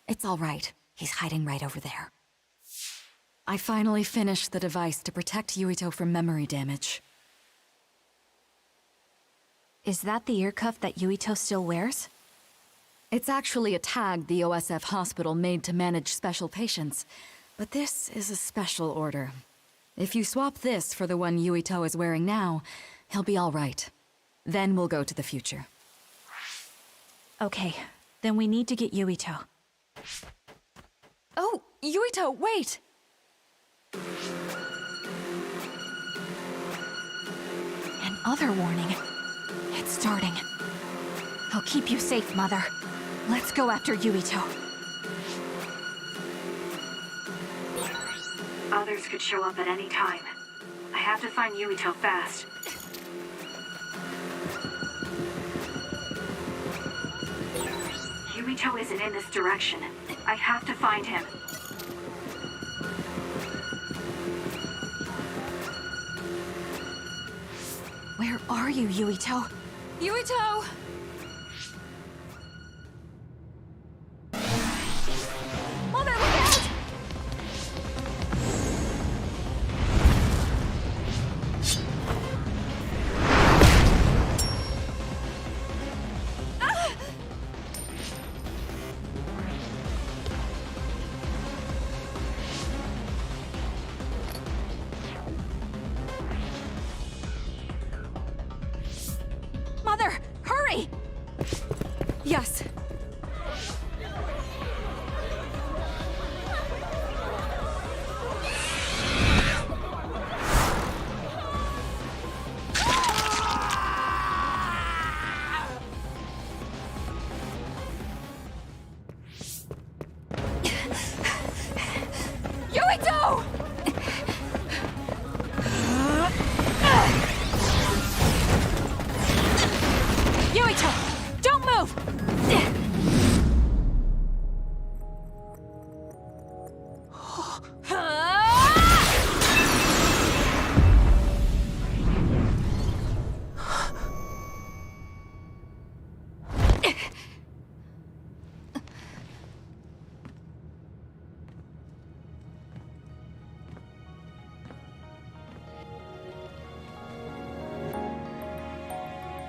It's all right. He's hiding right over there. I finally finished the device to protect Yuito from memory damage. Is that the ear cuff that Yuito still wears? It's actually a tag the OSF hospital made to manage special patients. But this is a special order. If you swap this for the one Yuito is wearing now, he'll be all right. Then we'll go to the future. Okay, then we need to get Yuito. Oh, Yuito, wait! Another warning. It's starting. I'll keep you safe, Mother. Let's go after Yuito. Others could show up at any time. I have to find Yuito fast. Yuito isn't in this direction. I have to find him. Where are you, Yuito? Yuito! Mother, look out! Yes. Yuito! Yuito, don't move!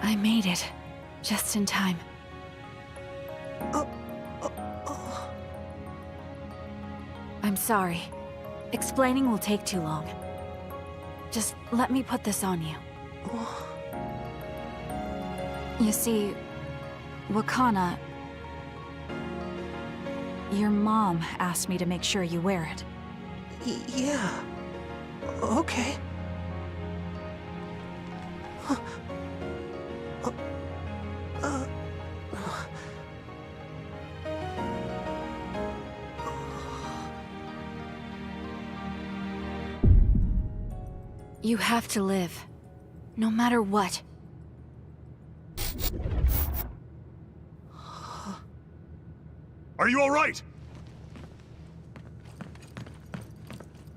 I made it. Just in time. I'm sorry. Explaining will take too long. Just let me put this on you. You see, Wakana... Your mom asked me to make sure you wear it. Yeah. Okay. You have to live. No matter what. Are you all right?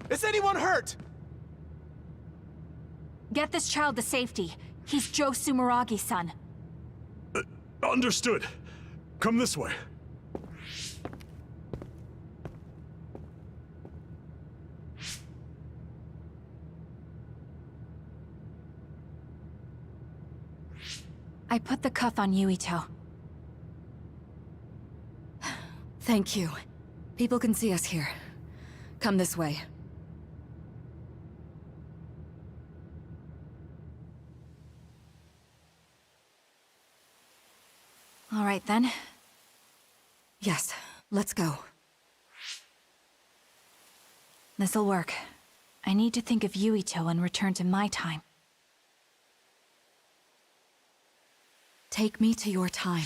Is anyone hurt? Get this child to safety. He's Joe Sumeragi's son. Understood. Come this way. I put the cuff on Yuito. Thank you. People can see us here. Come this way. All right, then. Yes, let's go. This'll work. I need to think of Yuito and return to my time. Take me to your time.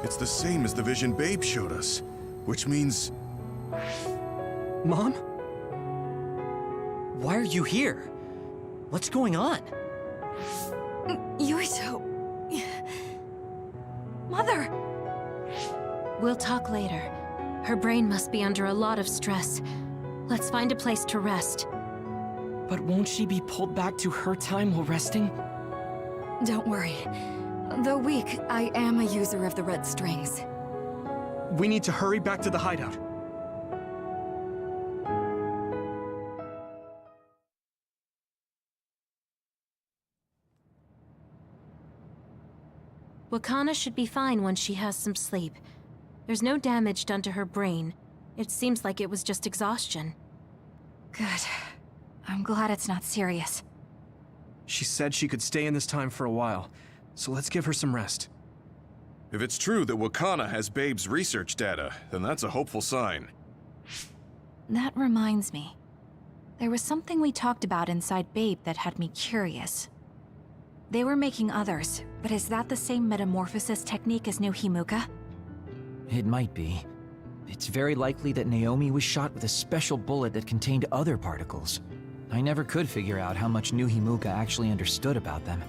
It's the same as the vision Babe showed us, which means... Mom? Why are you here? What's going on? Yuito... Mother! We'll talk later. Her brain must be under a lot of stress. Let's find a place to rest. But won't she be pulled back to her time while resting? Don't worry. Though weak, I am a user of the red strings. We need to hurry back to the hideout. Wakana should be fine once she has some sleep. There's no damage done to her brain. It seems like it was just exhaustion. Good. I'm glad it's not serious. She said she could stay in this time for a while, so let's give her some rest. If it's true that Wakana has Babe's research data, then that's a hopeful sign. That reminds me. There was something we talked about inside Babe that had me curious. They were making others, but is that the same metamorphosis technique as New Himuka? It might be. It's very likely that Naomi was shot with a special bullet that contained other particles. I never could figure out how much New Himuka actually understood about them.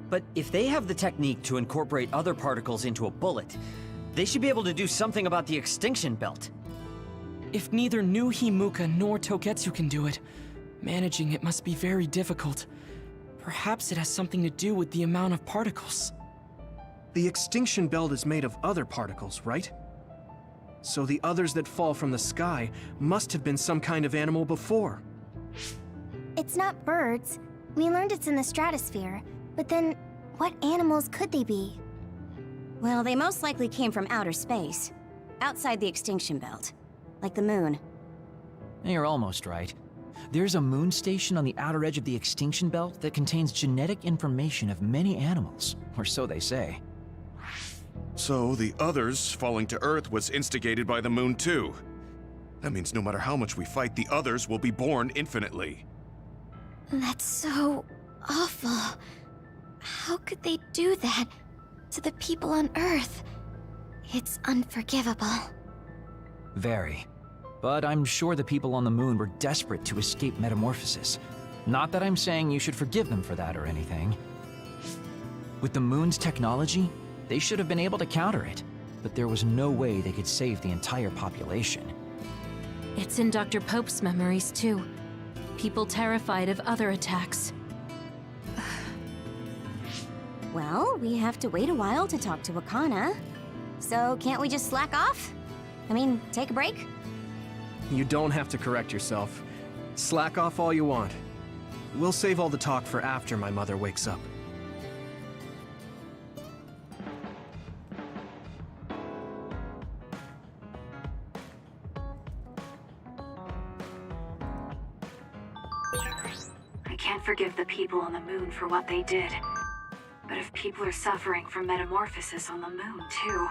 But if they have the technique to incorporate other particles into a bullet, they should be able to do something about the extinction belt. If neither New Himuka nor Togetsu can do it, managing it must be very difficult. Perhaps it has something to do with the amount of particles. The extinction belt is made of other particles, right? So the others that fall from the sky must have been some kind of animal before. It's not birds. We learned it's in the stratosphere. But then, what animals could they be? Well, they most likely came from outer space. Outside the extinction belt. Like the moon. You're almost right. There's a moon station on the outer edge of the extinction belt that contains genetic information of many animals, or so they say. So the others falling to Earth was instigated by the moon too. That means no matter how much we fight, the others will be born infinitely. That's so awful. How could they do that to the people on Earth? It's unforgivable. Very. But I'm sure the people on the moon were desperate to escape metamorphosis. Not that I'm saying you should forgive them for that or anything. With the moon's technology, they should have been able to counter it, but there was no way they could save the entire population. It's in Dr. Pope's memories, too. People terrified of other attacks. Well, we have to wait a while to talk to Wakana. So can't we just slack off? I mean, take a break? You don't have to correct yourself. Slack off all you want. We'll save all the talk for after my mother wakes up. I can't forgive the people on the moon for what they did. But if people are suffering from metamorphosis on the moon, too...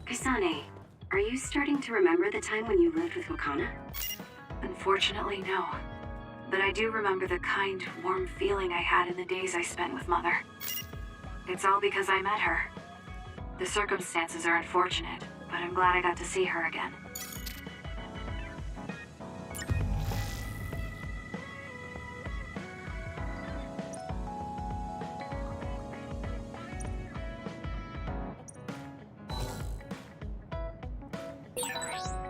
Kasane, are you starting to remember the time when you lived with Wakana? Unfortunately, no. But I do remember the kind, warm feeling I had in the days I spent with Mother. It's all because I met her. The circumstances are unfortunate, but I'm glad I got to see her again.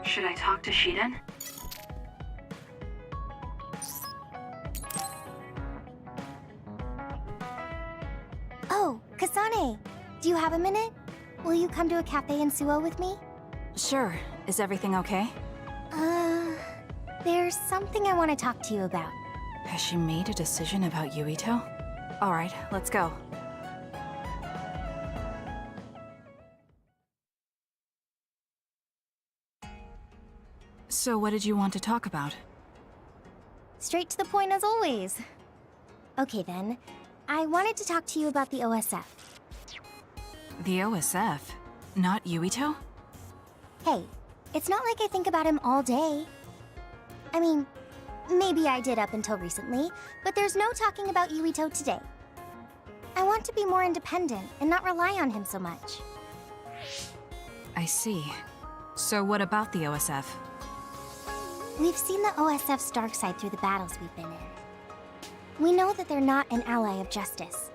Should I talk to Shiden? Oh, Kasane! Do you have a minute? Will you come to a cafe in Suo with me? Sure. Is everything okay? There's something I want to talk to you about. Has she made a decision about Yuito? Alright, let's go. So what did you want to talk about? Straight to the point as always. Okay then, I wanted to talk to you about the OSF. The OSF? Not Yuito? Hey, it's not like I think about him all day. I mean, maybe I did up until recently, but there's no talking about Yuito today. I want to be more independent and not rely on him so much. I see. So what about the OSF? We've seen the OSF's dark side through the battles we've been in. We know that they're not an ally of justice.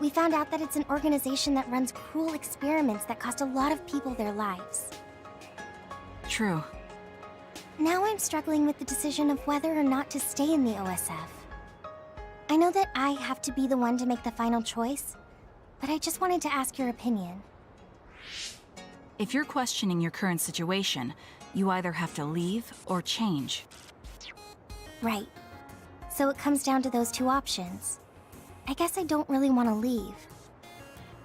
We found out that it's an organization that runs cruel experiments that cost a lot of people their lives. True. Now I'm struggling with the decision of whether or not to stay in the OSF. I know that I have to be the one to make the final choice, but I just wanted to ask your opinion. If you're questioning your current situation, you either have to leave or change. Right. So it comes down to those two options. I guess I don't really want to leave.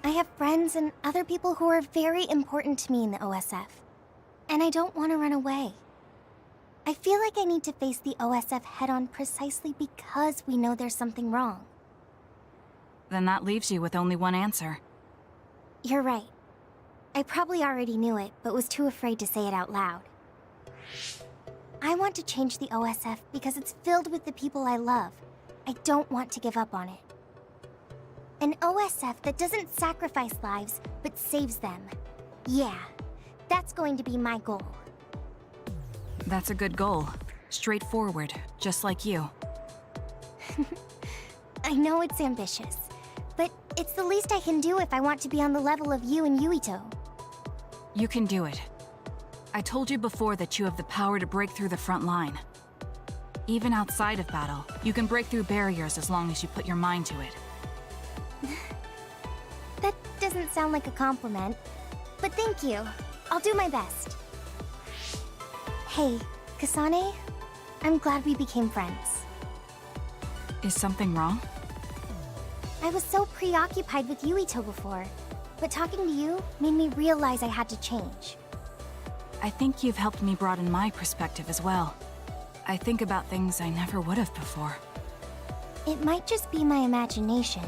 I have friends and other people who are very important to me in the OSF, and I don't want to run away. I feel like I need to face the OSF head-on precisely because we know there's something wrong. Then that leaves you with only one answer. You're right. I probably already knew it, but was too afraid to say it out loud. I want to change the OSF because it's filled with the people I love. I don't want to give up on it. An OSF that doesn't sacrifice lives, but saves them. Yeah, that's going to be my goal. That's a good goal. Straightforward, just like you. I know it's ambitious, but it's the least I can do if I want to be on the level of you and Yuito. You can do it. I told you before that you have the power to break through the front line. Even outside of battle, you can break through barriers as long as you put your mind to it. That doesn't sound like a compliment, but thank you. I'll do my best. Hey, Kasane, I'm glad we became friends. Is something wrong? I was so preoccupied with Yuito before, but talking to you made me realize I had to change. I think you've helped me broaden my perspective as well. I think about things I never would have before. It might just be my imagination,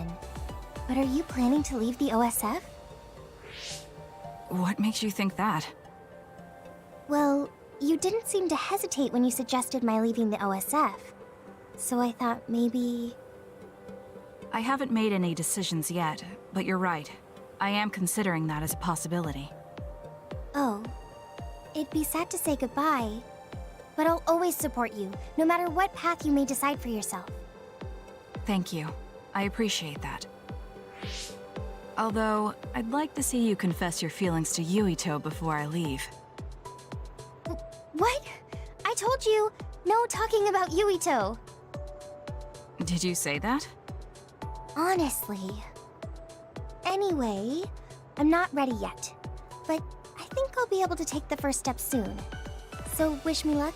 but are you planning to leave the OSF? What makes you think that? Well, you didn't seem to hesitate when you suggested my leaving the OSF, so I thought maybe... I haven't made any decisions yet, but you're right. I am considering that as a possibility. Oh, it'd be sad to say goodbye, but I'll always support you, no matter what path you may decide for yourself. Thank you. I appreciate that. Although, I'd like to see you confess your feelings to Yuito before I leave. What? I told you, no talking about Yuito. Did you say that? Honestly. Anyway, I'm not ready yet, but I think I'll be able to take the first step soon. So wish me luck.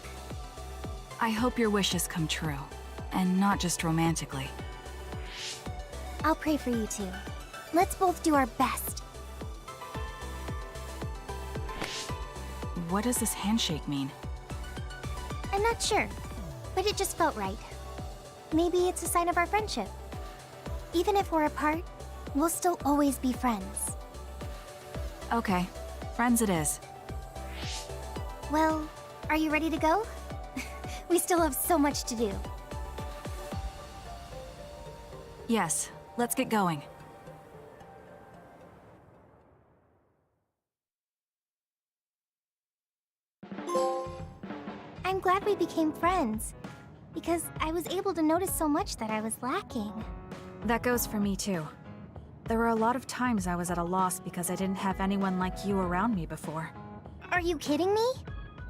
I hope your wishes come true, and not just romantically. I'll pray for you too. Let's both do our best. What does this handshake mean? I'm not sure, but it just felt right. Maybe it's a sign of our friendship. Even if we're apart, we'll still always be friends. Okay, friends it is. Well, are you ready to go? We still have so much to do. Yes, let's get going. I'm glad we became friends, because I was able to notice so much that I was lacking. That goes for me too. There were a lot of times I was at a loss because I didn't have anyone like you around me before. Are you kidding me?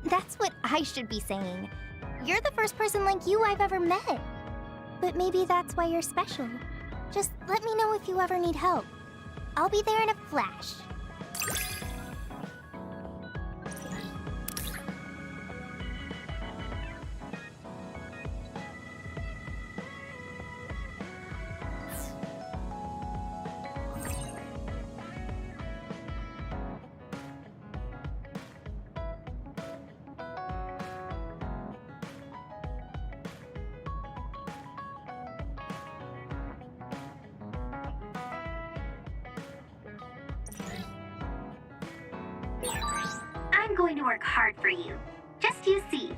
That's what I should be saying. You're the first person like you I've ever met. But maybe that's why you're special. Just let me know if you ever need help. I'll be there in a flash. I'm going to work hard for you. Just you see.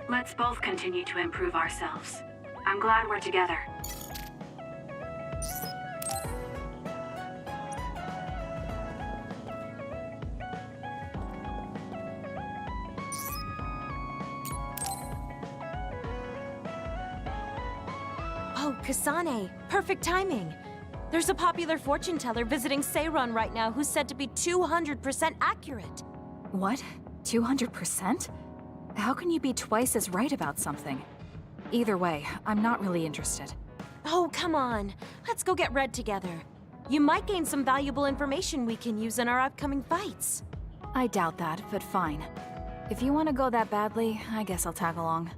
Let's both continue to improve ourselves. I'm glad we're together. Oh, Kasane. Perfect timing. There's a popular fortune teller visiting Seiron right now who's said to be 200% accurate. What? 200%? How can you be twice as right about something? Either way, I'm not really interested. Oh, come on. Let's go get Red together. You might gain some valuable information we can use in our upcoming fights. I doubt that, but fine. If you want to go that badly, I guess I'll tag along.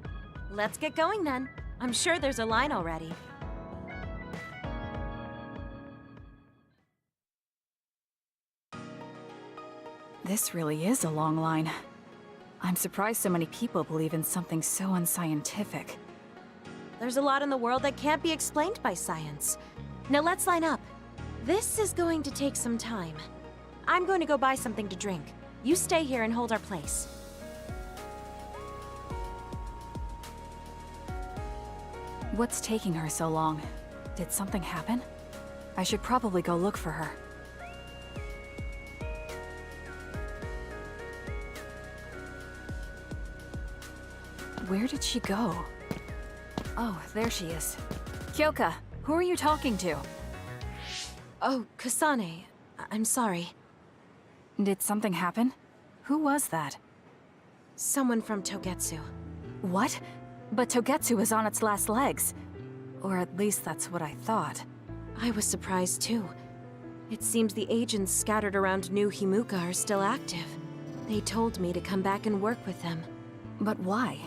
Let's get going then. I'm sure there's a line already. This really is a long line. I'm surprised so many people believe in something so unscientific. There's a lot in the world that can't be explained by science. Now let's line up. This is going to take some time. I'm going to go buy something to drink. You stay here and hold our place. What's taking her so long? Did something happen? I should probably go look for her. Where did she go? Oh, there she is. Kyoka, who are you talking to? Oh, Kasane. I'm sorry. Did something happen? Who was that? Someone from Togetsu. What? But Togetsu is on its last legs. Or at least that's what I thought. I was surprised too. It seems the agents scattered around New Himuka are still active. They told me to come back and work with them. But why?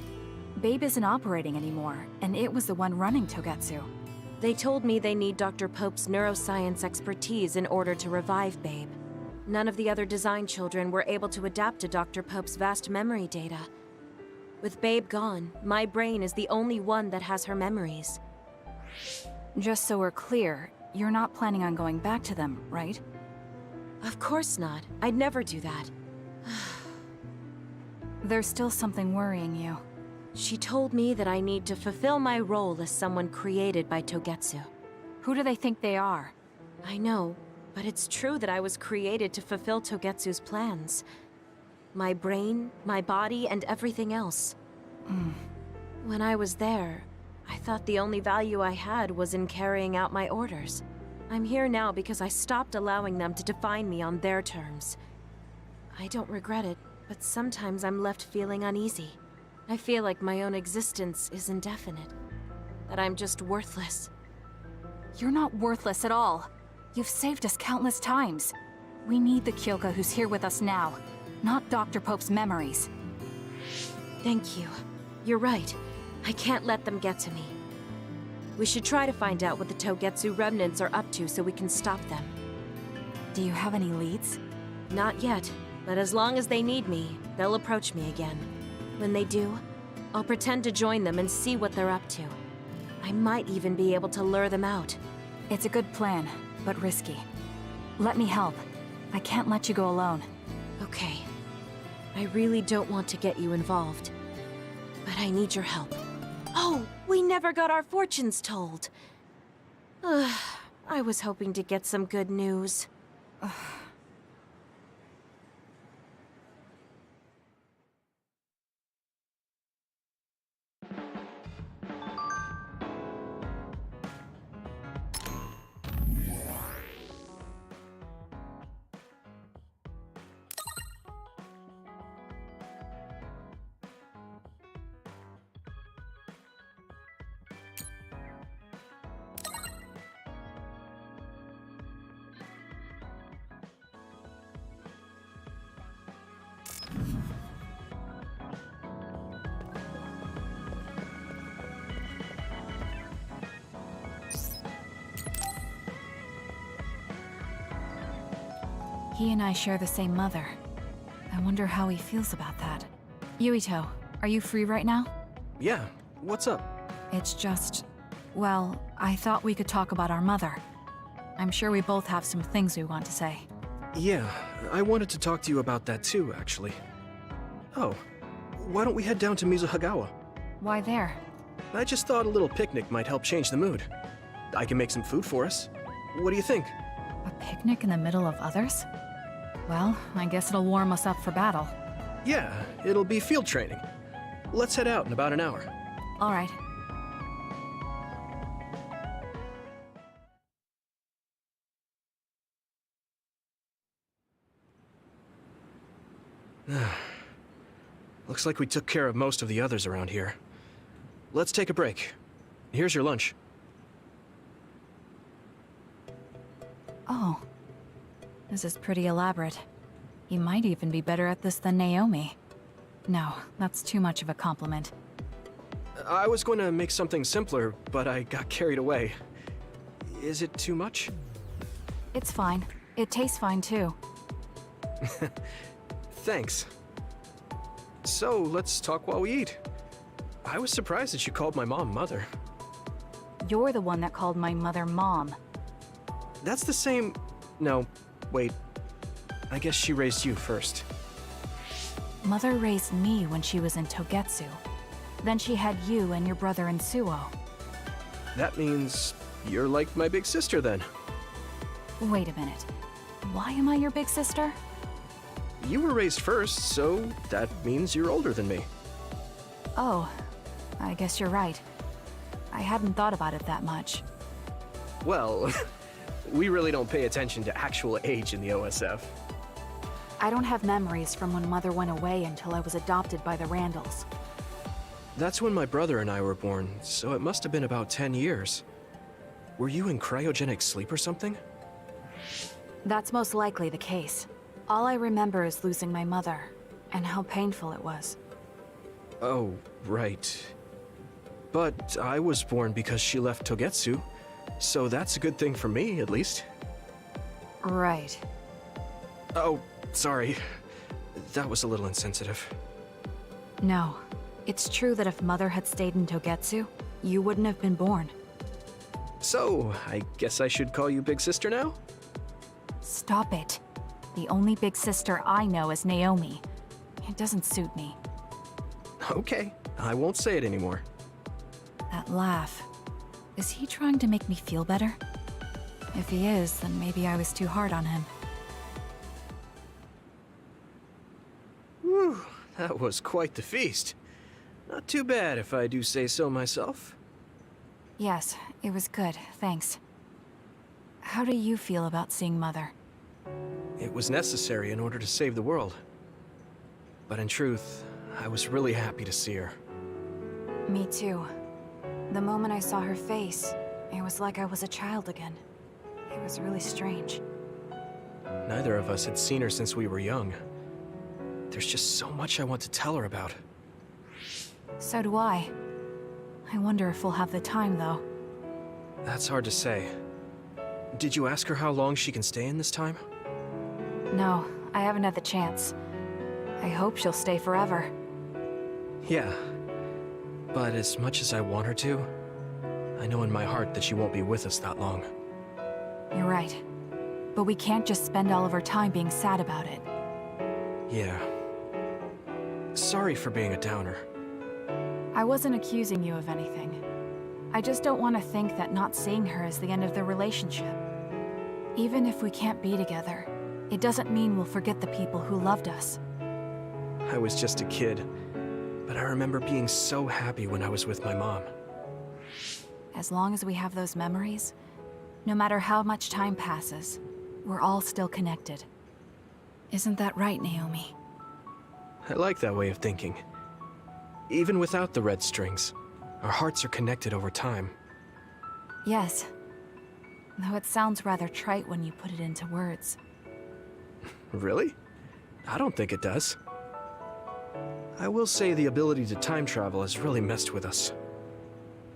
Babe isn't operating anymore, and it was the one running Togetsu. They told me they need Dr. Pope's neuroscience expertise in order to revive Babe. None of the other design children were able to adapt to Dr. Pope's vast memory data. With Babe gone, my brain is the only one that has her memories. Just so we're clear, you're not planning on going back to them, right? Of course not. I'd never do that. There's still something worrying you. She told me that I need to fulfill my role as someone created by Togetsu. Who do they think they are? I know, but it's true that I was created to fulfill Togetsu's plans. My brain, my body, and everything else. When I was there, I thought the only value I had was in carrying out my orders. I'm here now because I stopped allowing them to define me on their terms. I don't regret it, but sometimes I'm left feeling uneasy. I feel like my own existence is indefinite. That I'm just worthless. You're not worthless at all. You've saved us countless times. We need the Kyoka who's here with us now, not Dr. Pope's memories. Thank you. You're right. I can't let them get to me. We should try to find out what the Togetsu remnants are up to so we can stop them. Do you have any leads? Not yet, but as long as they need me, they'll approach me again. When they do, I'll pretend to join them and see what they're up to. I might even be able to lure them out. It's a good plan, but risky. Let me help. I can't let you go alone. Okay. I really don't want to get you involved. But I need your help. Oh, we never got our fortunes told. I was hoping to get some good news. He and I share the same mother. I wonder how he feels about that. Yuito, are you free right now? Yeah, what's up? It's just... well, I thought we could talk about our mother. I'm sure we both have some things we want to say. Yeah, I wanted to talk to you about that too, actually. Oh, why don't we head down to Mizuhagawa? Why there? I just thought a little picnic might help change the mood. I can make some food for us. What do you think? A picnic in the middle of others? Well, I guess it'll warm us up for battle. Yeah, it'll be field training. Let's head out in about an hour. All right. Looks like we took care of most of the others around here. Let's take a break. Here's your lunch. Oh. This is pretty elaborate. You might even be better at this than Naomi. No, that's too much of a compliment. I was going to make something simpler, but I got carried away. Is it too much? It's fine. It tastes fine too. Thanks. So, let's talk while we eat. I was surprised that you called my mom Mother. You're the one that called my mother Mom. That's the same... No, wait. I guess she raised you first. Mother raised me when she was in Togetsu. Then she had you and your brother in Suo. That means you're like my big sister then. Wait a minute. Why am I your big sister? You were raised first, so that means you're older than me. Oh, I guess you're right. I hadn't thought about it that much. Well, we really don't pay attention to actual age in the OSF. I don't have memories from when Mother went away until I was adopted by the Randalls. That's when my brother and I were born, so it must have been about 10 years. Were you in cryogenic sleep or something? That's most likely the case. All I remember is losing my mother, and how painful it was. Oh, right. But I was born because she left Togetsu, so that's a good thing for me, at least. Right. Oh, sorry. That was a little insensitive. No. It's true that if Mother had stayed in Togetsu, you wouldn't have been born. So, I guess I should call you Big Sister now? Stop it. The only big sister I know is Naomi. It doesn't suit me. Okay, I won't say it anymore. That laugh. Is he trying to make me feel better? If he is, then maybe I was too hard on him. Whew, that was quite the feast. Not too bad if I do say so myself. Yes, it was good, thanks. How do you feel about seeing Mother? It was necessary in order to save the world. But in truth, I was really happy to see her. Me too. The moment I saw her face, it was like I was a child again. It was really strange. Neither of us had seen her since we were young. There's just so much I want to tell her about. So do I. I wonder if we'll have the time, though. That's hard to say. Did you ask her how long she can stay in this time? No, I haven't had the chance. I hope she'll stay forever. Yeah. But as much as I want her to, I know in my heart that she won't be with us that long. You're right. But we can't just spend all of our time being sad about it. Yeah. Sorry for being a downer. I wasn't accusing you of anything. I just don't want to think that not seeing her is the end of the relationship. Even if we can't be together, it doesn't mean we'll forget the people who loved us. I was just a kid, but I remember being so happy when I was with my mom. As long as we have those memories, no matter how much time passes, we're all still connected. Isn't that right, Naomi? I like that way of thinking. Even without the red strings, our hearts are connected over time. Yes. Though it sounds rather trite when you put it into words. Really? I don't think it does. I will say the ability to time travel has really messed with us.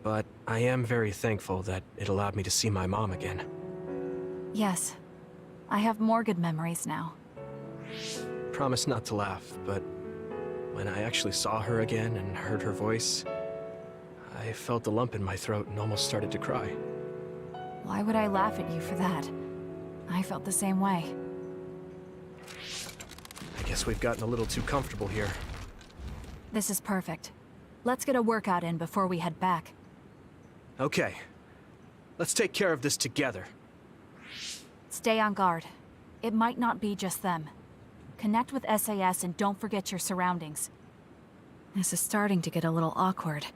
But I am very thankful that it allowed me to see my mom again. Yes. I have more good memories now. Promise not to laugh, but when I actually saw her again and heard her voice, I felt a lump in my throat and almost started to cry. Why would I laugh at you for that? I felt the same way. I guess we've gotten a little too comfortable here. This is perfect. Let's get a workout in before we head back. Okay. Let's take care of this together. Stay on guard. It might not be just them. Connect with SAS and don't forget your surroundings. This is starting to get a little awkward.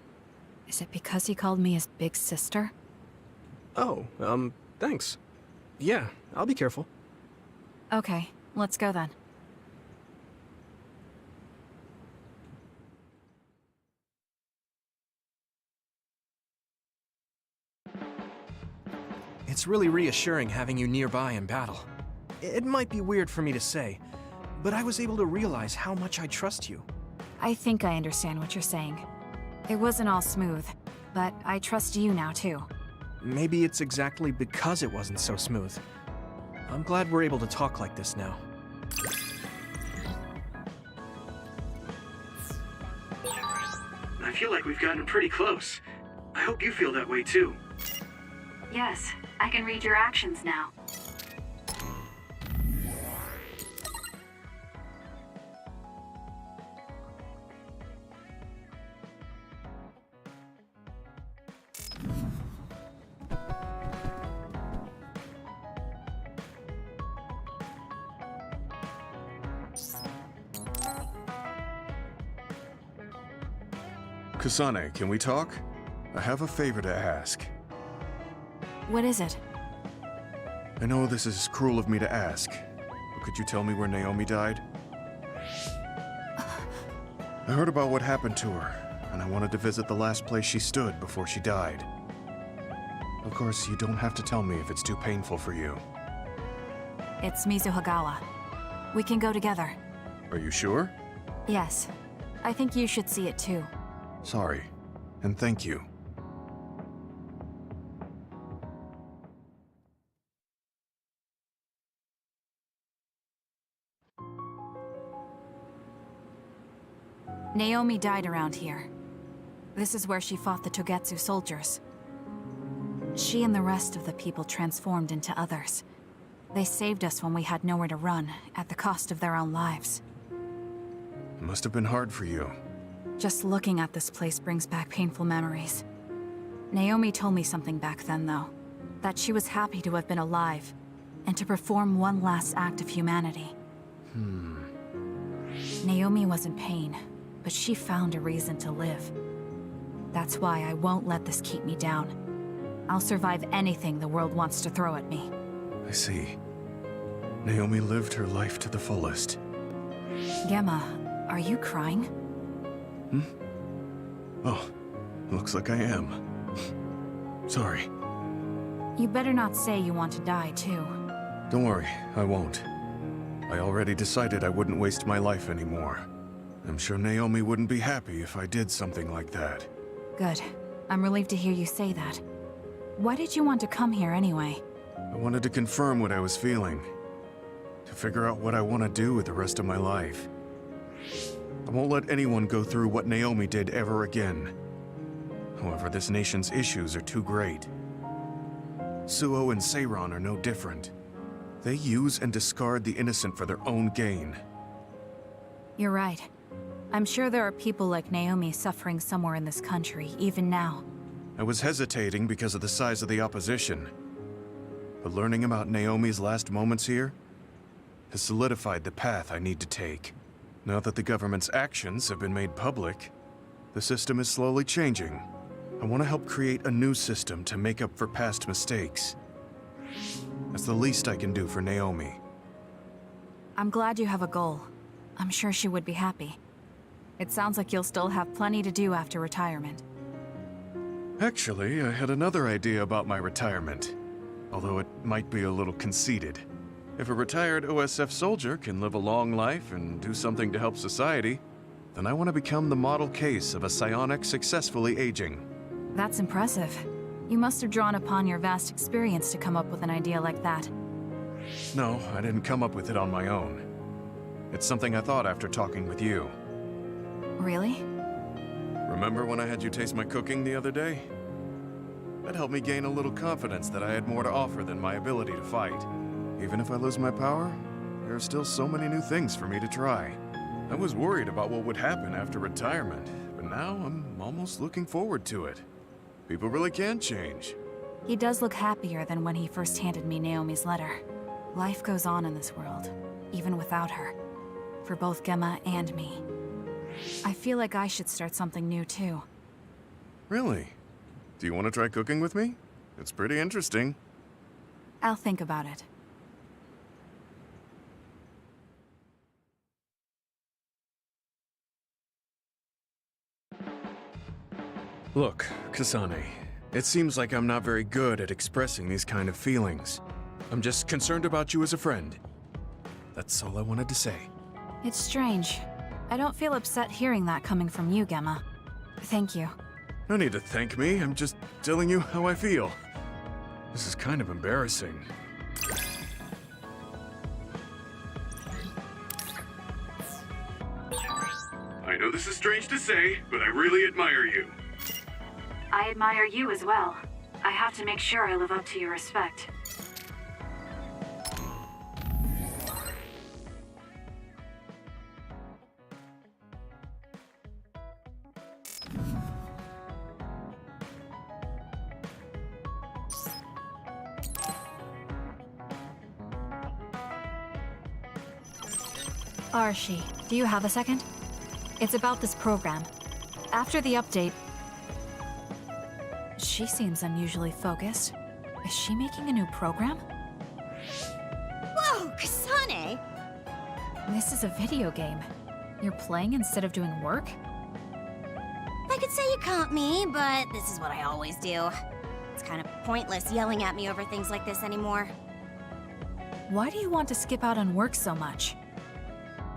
Is it because he called me his big sister? Oh, thanks. Yeah, I'll be careful. Okay, let's go then. It's really reassuring having you nearby in battle. It might be weird for me to say, but I was able to realize how much I trust you. I think I understand what you're saying. It wasn't all smooth, but I trust you now too. Maybe it's exactly because it wasn't so smooth. I'm glad we're able to talk like this now. I feel like we've gotten pretty close. I hope you feel that way too. Yes, I can read your actions now. Kasane, can we talk? I have a favor to ask. What is it? I know this is cruel of me to ask, but could you tell me where Naomi died? I heard about what happened to her, and I wanted to visit the last place she stood before she died. Of course, you don't have to tell me if it's too painful for you. It's Mizuhagawa. We can go together. Are you sure? Yes. I think you should see it too. Sorry, and thank you. Naomi died around here. This is where she fought the Togetsu soldiers. She and the rest of the people transformed into others. They saved us when we had nowhere to run, at the cost of their own lives. It must have been hard for you. Just looking at this place brings back painful memories. Naomi told me something back then, though. That she was happy to have been alive, and to perform one last act of humanity. Naomi was in pain, but she found a reason to live. That's why I won't let this keep me down. I'll survive anything the world wants to throw at me. I see. Naomi lived her life to the fullest. Gemma, are you crying? Oh, looks like I am. Sorry. You better not say you want to die, too. Don't worry, I won't. I already decided I wouldn't waste my life anymore. I'm sure Naomi wouldn't be happy if I did something like that. Good. I'm relieved to hear you say that. Why did you want to come here anyway? I wanted to confirm what I was feeling. To figure out what I want to do with the rest of my life. I won't let anyone go through what Naomi did ever again. However, this nation's issues are too great. Suo and Seiran are no different. They use and discard the innocent for their own gain. You're right. I'm sure there are people like Naomi suffering somewhere in this country, even now. I was hesitating because of the size of the opposition. But learning about Naomi's last moments here has solidified the path I need to take. Now that the government's actions have been made public, the system is slowly changing. I want to help create a new system to make up for past mistakes. That's the least I can do for Naomi. I'm glad you have a goal. I'm sure she would be happy. It sounds like you'll still have plenty to do after retirement. Actually, I had another idea about my retirement, although it might be a little conceited. If a retired OSF soldier can live a long life and do something to help society, then I want to become the model case of a psionic successfully aging. That's impressive. You must have drawn upon your vast experience to come up with an idea like that. No, I didn't come up with it on my own. It's something I thought after talking with you. Really? Remember when I had you taste my cooking the other day? That helped me gain a little confidence that I had more to offer than my ability to fight. Even if I lose my power, there are still so many new things for me to try. I was worried about what would happen after retirement, but now I'm almost looking forward to it. People really can change. He does look happier than when he first handed me Naomi's letter. Life goes on in this world, even without her. For both Gemma and me. I feel like I should start something new too. Really? Do you want to try cooking with me? It's pretty interesting. I'll think about it. Look, Kasane, it seems like I'm not very good at expressing these kind of feelings. I'm just concerned about you as a friend. That's all I wanted to say. It's strange. I don't feel upset hearing that coming from you, Gemma. Thank you. No need to thank me, I'm just telling you how I feel. This is kind of embarrassing. I know this is strange to say, but I really admire you. I admire you as well. I have to make sure I live up to your respect. Arashi, do you have a second? It's about this program. After the update... She seems unusually focused. Is she making a new program? Whoa, Kasane! This is a video game. You're playing instead of doing work? I could say you caught me, but this is what I always do. It's kind of pointless yelling at me over things like this anymore. Why do you want to skip out on work so much?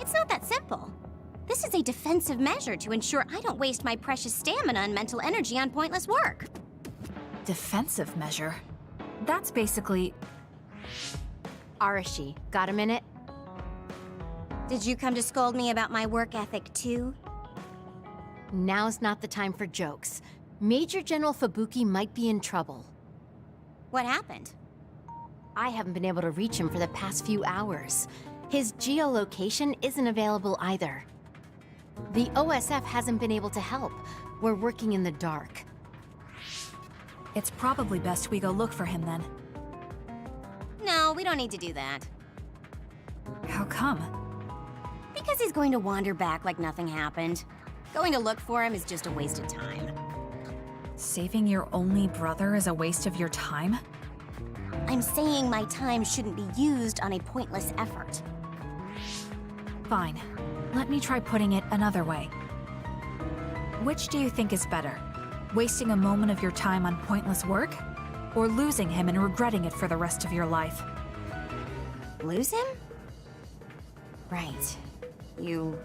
It's not that simple. This is a defensive measure to ensure I don't waste my precious stamina and mental energy on pointless work. Defensive measure? That's basically... Arashi, got a minute? Did you come to scold me about my work ethic too? Now's not the time for jokes. Major General Fubuki might be in trouble. What happened? I haven't been able to reach him for the past few hours. His geolocation isn't available either. The OSF hasn't been able to help. We're working in the dark. It's probably best we go look for him then. No, we don't need to do that. How come? Because he's going to wander back like nothing happened. Going to look for him is just a waste of time. Saving your only brother is a waste of your time? I'm saying my time shouldn't be used on a pointless effort. Fine. Let me try putting it another way. Which do you think is better? Wasting a moment of your time on pointless work? Or losing him and regretting it for the rest of your life? Lose him? Right. You...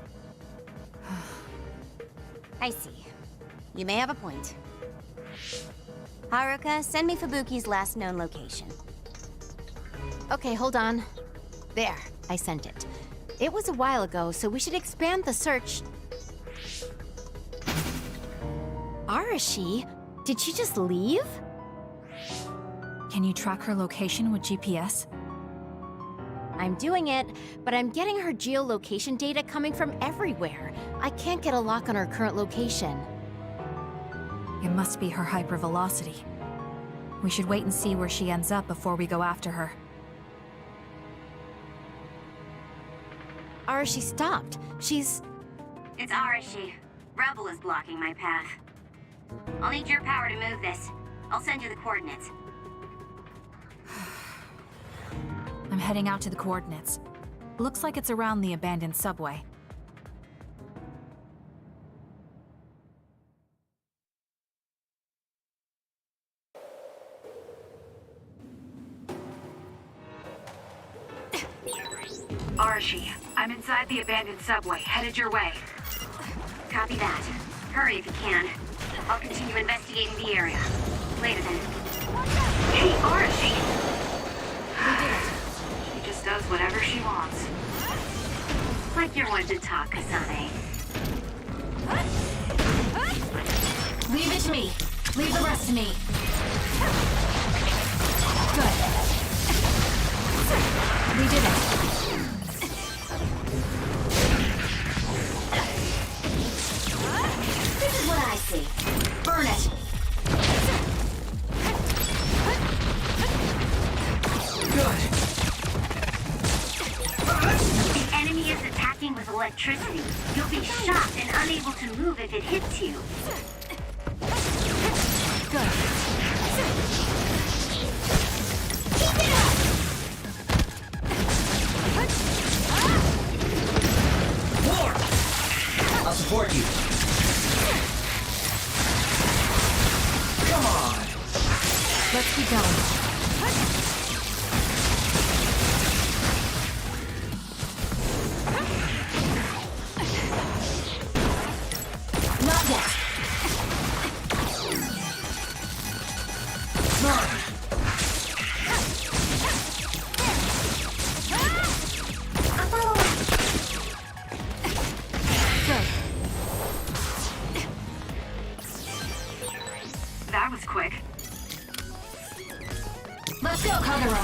I see. You may have a point. Haruka, send me Fubuki's last known location. Okay, hold on. There, I sent it. It was a while ago, so we should expand the search. Arashi? Did she just leave? Can you track her location with GPS? I'm doing it, but I'm getting her geolocation data coming from everywhere. I can't get a lock on her current location. It must be her hypervelocity. We should wait and see where she ends up before we go after her. Arashi stopped. She's... It's Arashi. Rebel is blocking my path. I'll need your power to move this. I'll send you the coordinates. I'm heading out to the coordinates. Looks like it's around the abandoned subway. Arashi, I'm inside the abandoned subway, headed your way. Copy that. Hurry if you can. I'll continue investigating the area. Later then. Hey, Arashi! We did it. does whatever she wants. Like you're one to talk, Kasane. Leave it to me. Leave the rest to me. Good. We did it. This is what I see. Burn it. Good. The enemy is attacking with electricity. You'll be shocked and unable to move if it hits you. Good. Keep it up! More! I'll support you. Come on! Let's keep going. Not yet. That was quick. Let's go, Kagero.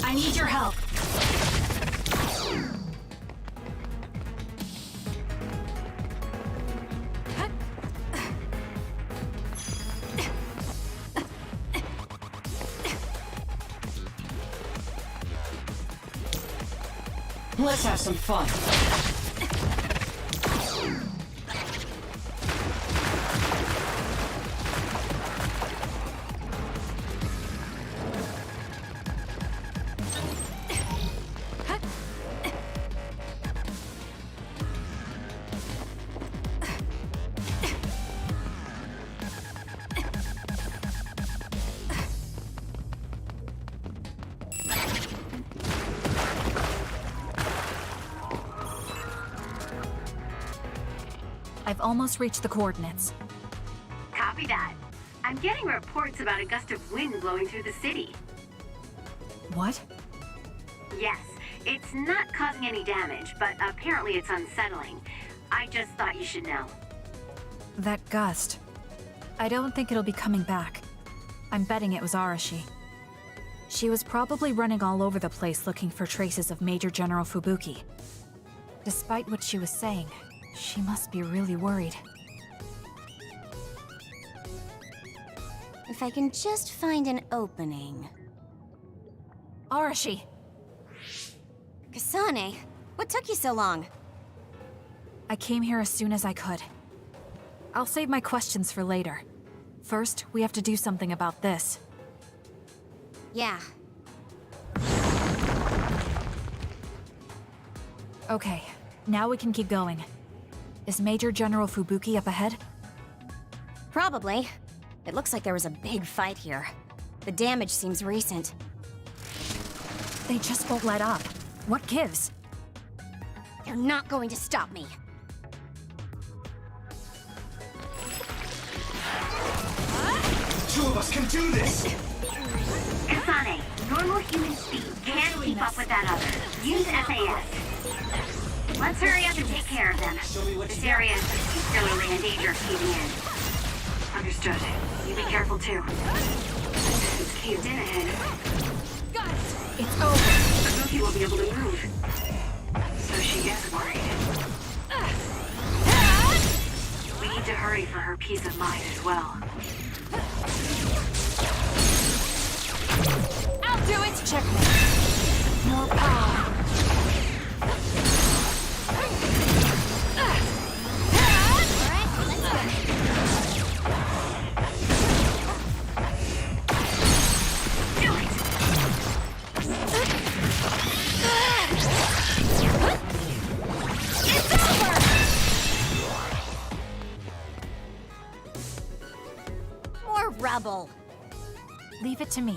I need your help. Let's have some fun. I've almost reached the coordinates. Copy that. I'm getting reports about a gust of wind blowing through the city. What? Yes, it's not causing any damage, but apparently it's unsettling. I just thought you should know. That gust. I don't think it'll be coming back. I'm betting it was Arashi. She was probably running all over the place looking for traces of Major General Fubuki. Despite what she was saying, she must be really worried. If I can just find an opening. Arashi! Kasane, what took you so long? I came here as soon as I could. I'll save my questions for later. First, we have to do something about this. Yeah. Okay, now we can keep going. Is Major General Fubuki up ahead? Probably. It looks like there was a big fight here. The damage seems recent. They just won't let up. What gives? You're not going to stop me. Two of us can do this! Kasane, normal human speed can't keep up with that other. Use SAS. Let's hurry up and take care of them. This area is particularly in danger of caving in. Understood. You be careful too. It's caved in ahead. It's over. Fubuki will be able to move. So she is worried. We need to hurry for her peace of mind as well. I'll do it! Checkmate. More power. trouble. Leave it to me.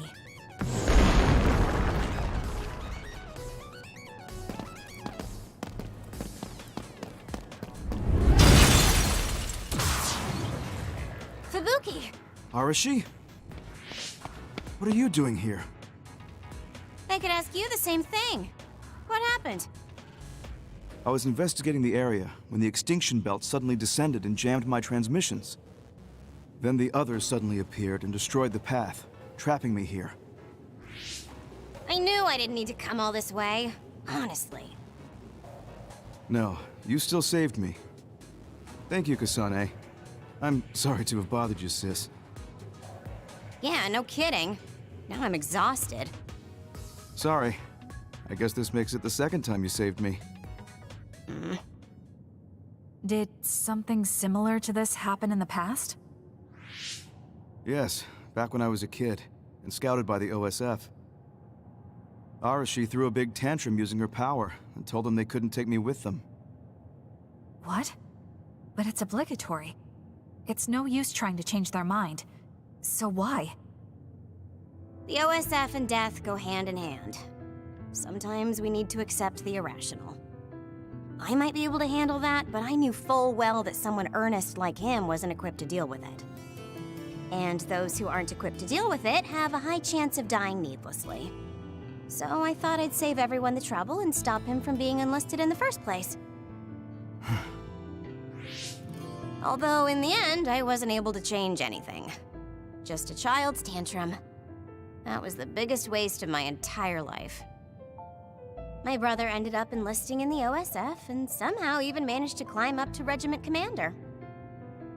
Fubuki! Arashi? What are you doing here? I could ask you the same thing. What happened? I was investigating the area when the extinction belt suddenly descended and jammed my transmissions. Then the others suddenly appeared and destroyed the path, trapping me here. I knew I didn't need to come all this way. Honestly. No, you still saved me. Thank you, Kasane. I'm sorry to have bothered you, sis. Yeah, no kidding. Now I'm exhausted. Sorry. I guess this makes it the second time you saved me. Did something similar to this happen in the past? Yes, back when I was a kid, and scouted by the OSF. Arashi threw a big tantrum using her power, and told them they couldn't take me with them. What? But it's obligatory. It's no use trying to change their mind. So why? The OSF and death go hand in hand. Sometimes we need to accept the irrational. I might be able to handle that, but I knew full well that someone earnest like him wasn't equipped to deal with it. And those who aren't equipped to deal with it have a high chance of dying needlessly. So I thought I'd save everyone the trouble and stop him from being enlisted in the first place. Although in the end, I wasn't able to change anything. Just a child's tantrum. That was the biggest waste of my entire life. My brother ended up enlisting in the OSF and somehow even managed to climb up to regiment commander.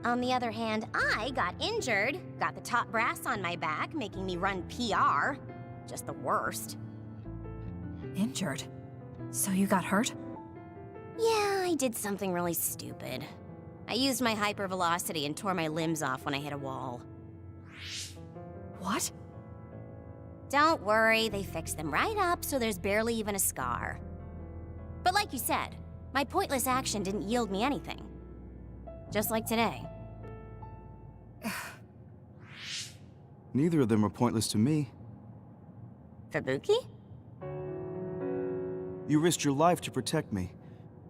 On the other hand, I got injured, got the top brass on my back, making me run PR. Just the worst. Injured? So you got hurt? Yeah, I did something really stupid. I used my hypervelocity and tore my limbs off when I hit a wall. What? Don't worry, they fixed them right up so there's barely even a scar. But like you said, my pointless action didn't yield me anything. Just like today. Neither of them are pointless to me. Fubuki? You risked your life to protect me.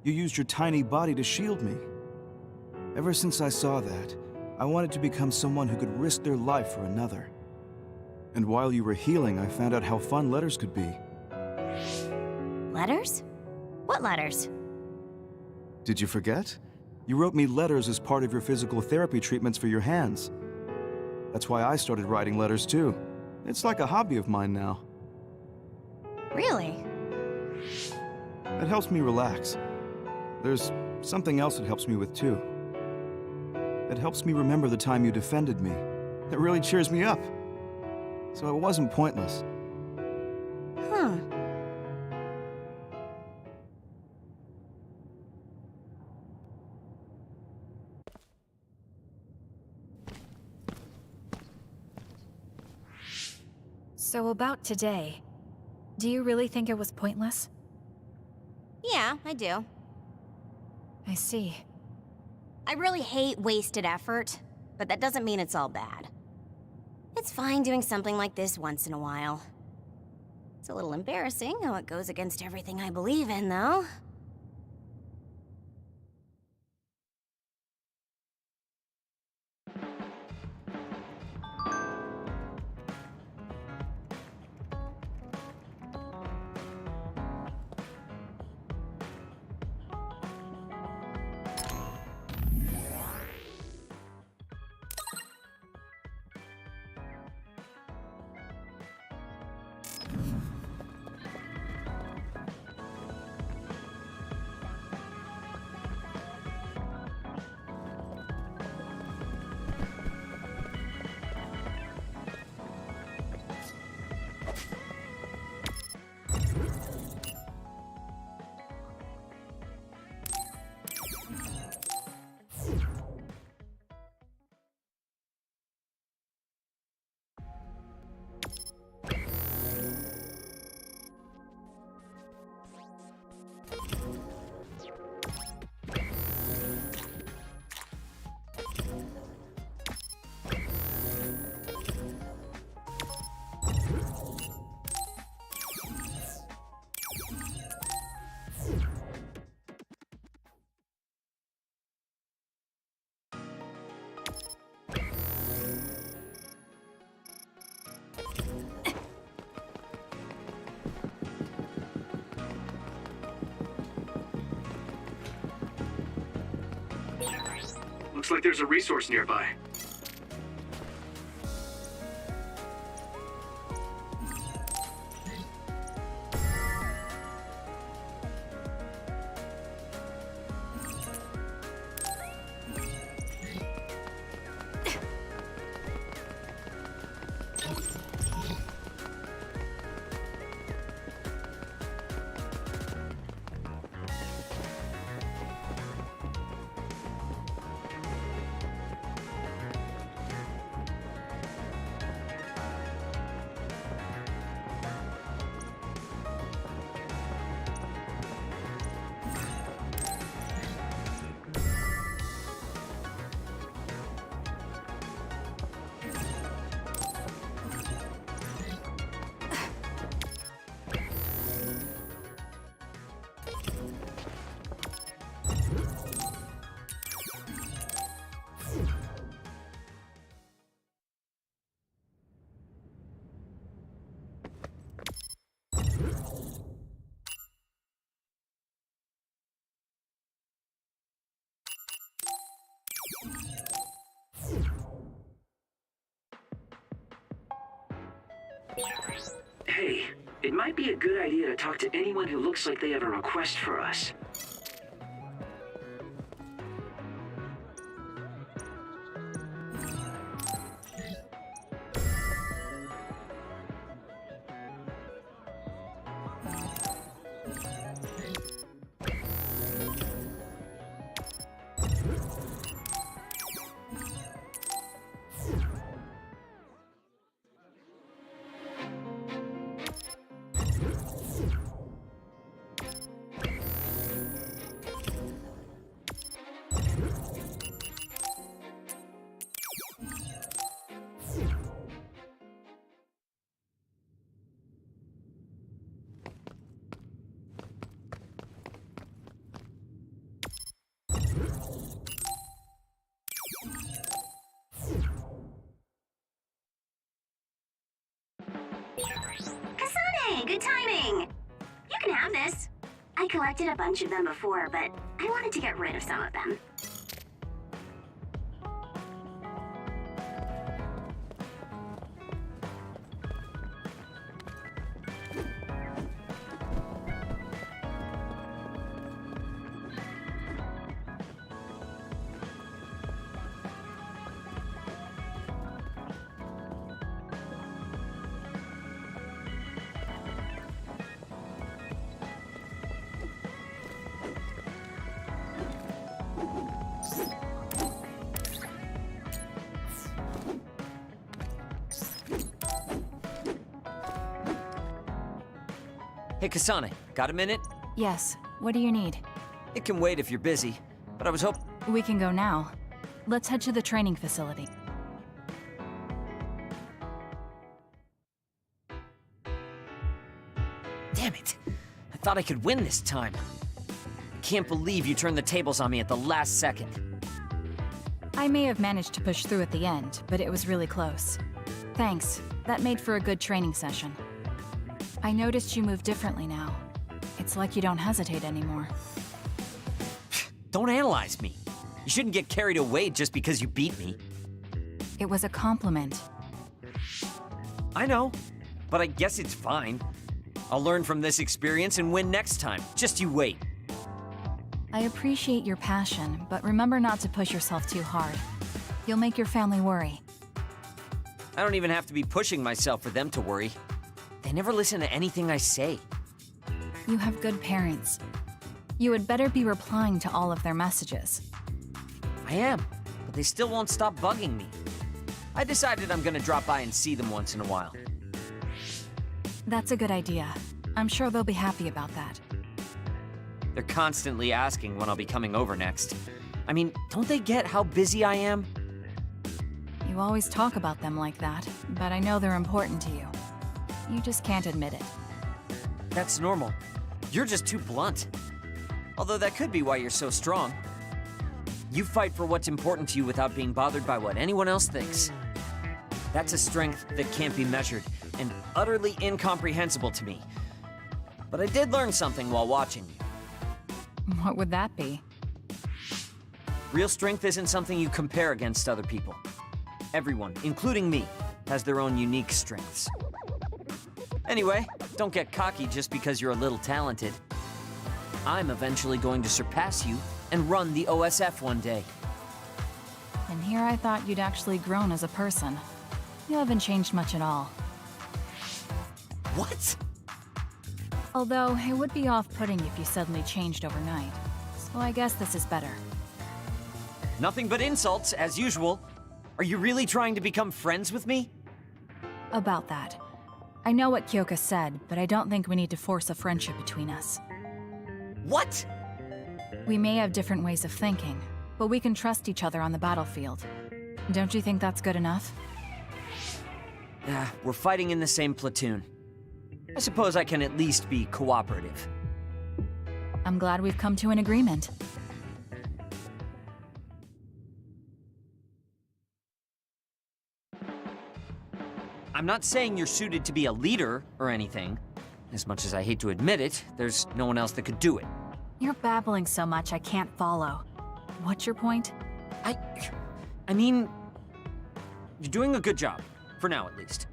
You used your tiny body to shield me. Ever since I saw that, I wanted to become someone who could risk their life for another. And while you were healing, I found out how fun letters could be. Letters? What letters? Did you forget? You wrote me letters as part of your physical therapy treatments for your hands. That's why I started writing letters too. It's like a hobby of mine now. Really? It helps me relax. There's something else it helps me with too. It helps me remember the time you defended me. It really cheers me up. So it wasn't pointless. Huh. So about today, do you really think it was pointless? Yeah, I do. I see. I really hate wasted effort, but that doesn't mean it's all bad. It's fine doing something like this once in a while. It's a little embarrassing how it goes against everything I believe in, though. Looks like there's a resource nearby. Hey, it might be a good idea to talk to anyone who looks like they have a request for us. Kasane, good timing! You can have this. I collected a bunch of them before, but I wanted to get rid of some of them. Hey, Kasane, got a minute? Yes. What do you need? It can wait if you're busy, but I was hoping... We can go now. Let's head to the training facility. Damn it! I thought I could win this time. Can't believe you turned the tables on me at the last second. I may have managed to push through at the end, but it was really close. Thanks. That made for a good training session. I noticed you move differently now. It's like you don't hesitate anymore. Don't analyze me. You shouldn't get carried away just because you beat me. It was a compliment. I know, but I guess it's fine. I'll learn from this experience and win next time. Just you wait. I appreciate your passion, but remember not to push yourself too hard. You'll make your family worry. I don't even have to be pushing myself for them to worry. They never listen to anything I say. You have good parents. You had better be replying to all of their messages. I am, but they still won't stop bugging me. I decided I'm gonna drop by and see them once in a while. That's a good idea. I'm sure they'll be happy about that. They're constantly asking when I'll be coming over next. I mean, don't they get how busy I am? You always talk about them like that, but I know they're important to you. You just can't admit it. That's normal. You're just too blunt. Although that could be why you're so strong. You fight for what's important to you without being bothered by what anyone else thinks. That's a strength that can't be measured, and utterly incomprehensible to me. But I did learn something while watching you. What would that be? Real strength isn't something you compare against other people. Everyone, including me, has their own unique strengths. Anyway, don't get cocky just because you're a little talented. I'm eventually going to surpass you and run the OSF one day. And here I thought you'd actually grown as a person. You haven't changed much at all. What? Although, it would be off-putting if you suddenly changed overnight. So I guess this is better. Nothing but insults, as usual. Are you really trying to become friends with me? About that. I know what Kyoka said, but I don't think we need to force a friendship between us. What? We may have different ways of thinking, but we can trust each other on the battlefield. Don't you think that's good enough? We're fighting in the same platoon. I suppose I can at least be cooperative. I'm glad we've come to an agreement. I'm not saying you're suited to be a leader or anything. As much as I hate to admit it, there's no one else that could do it. You're babbling so much I can't follow. What's your point? I mean, you're doing a good job. For now, at least.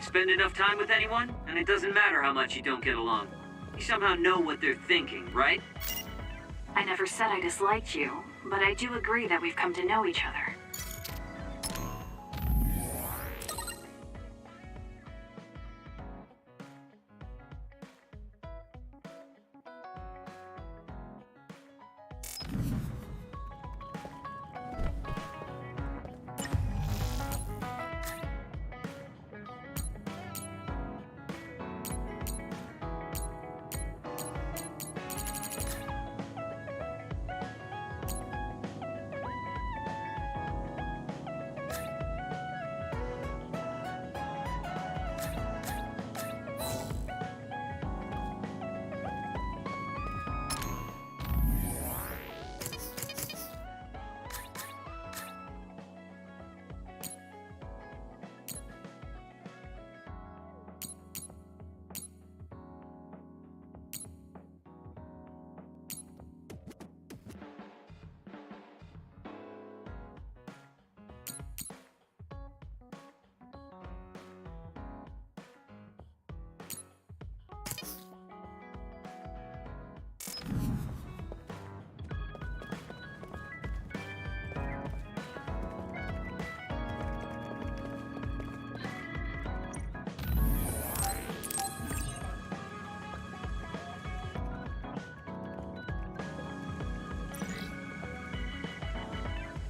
Spend enough time with anyone, and it doesn't matter how much you don't get along. You somehow know what they're thinking, right? I never said I disliked you, but I do agree that we've come to know each other.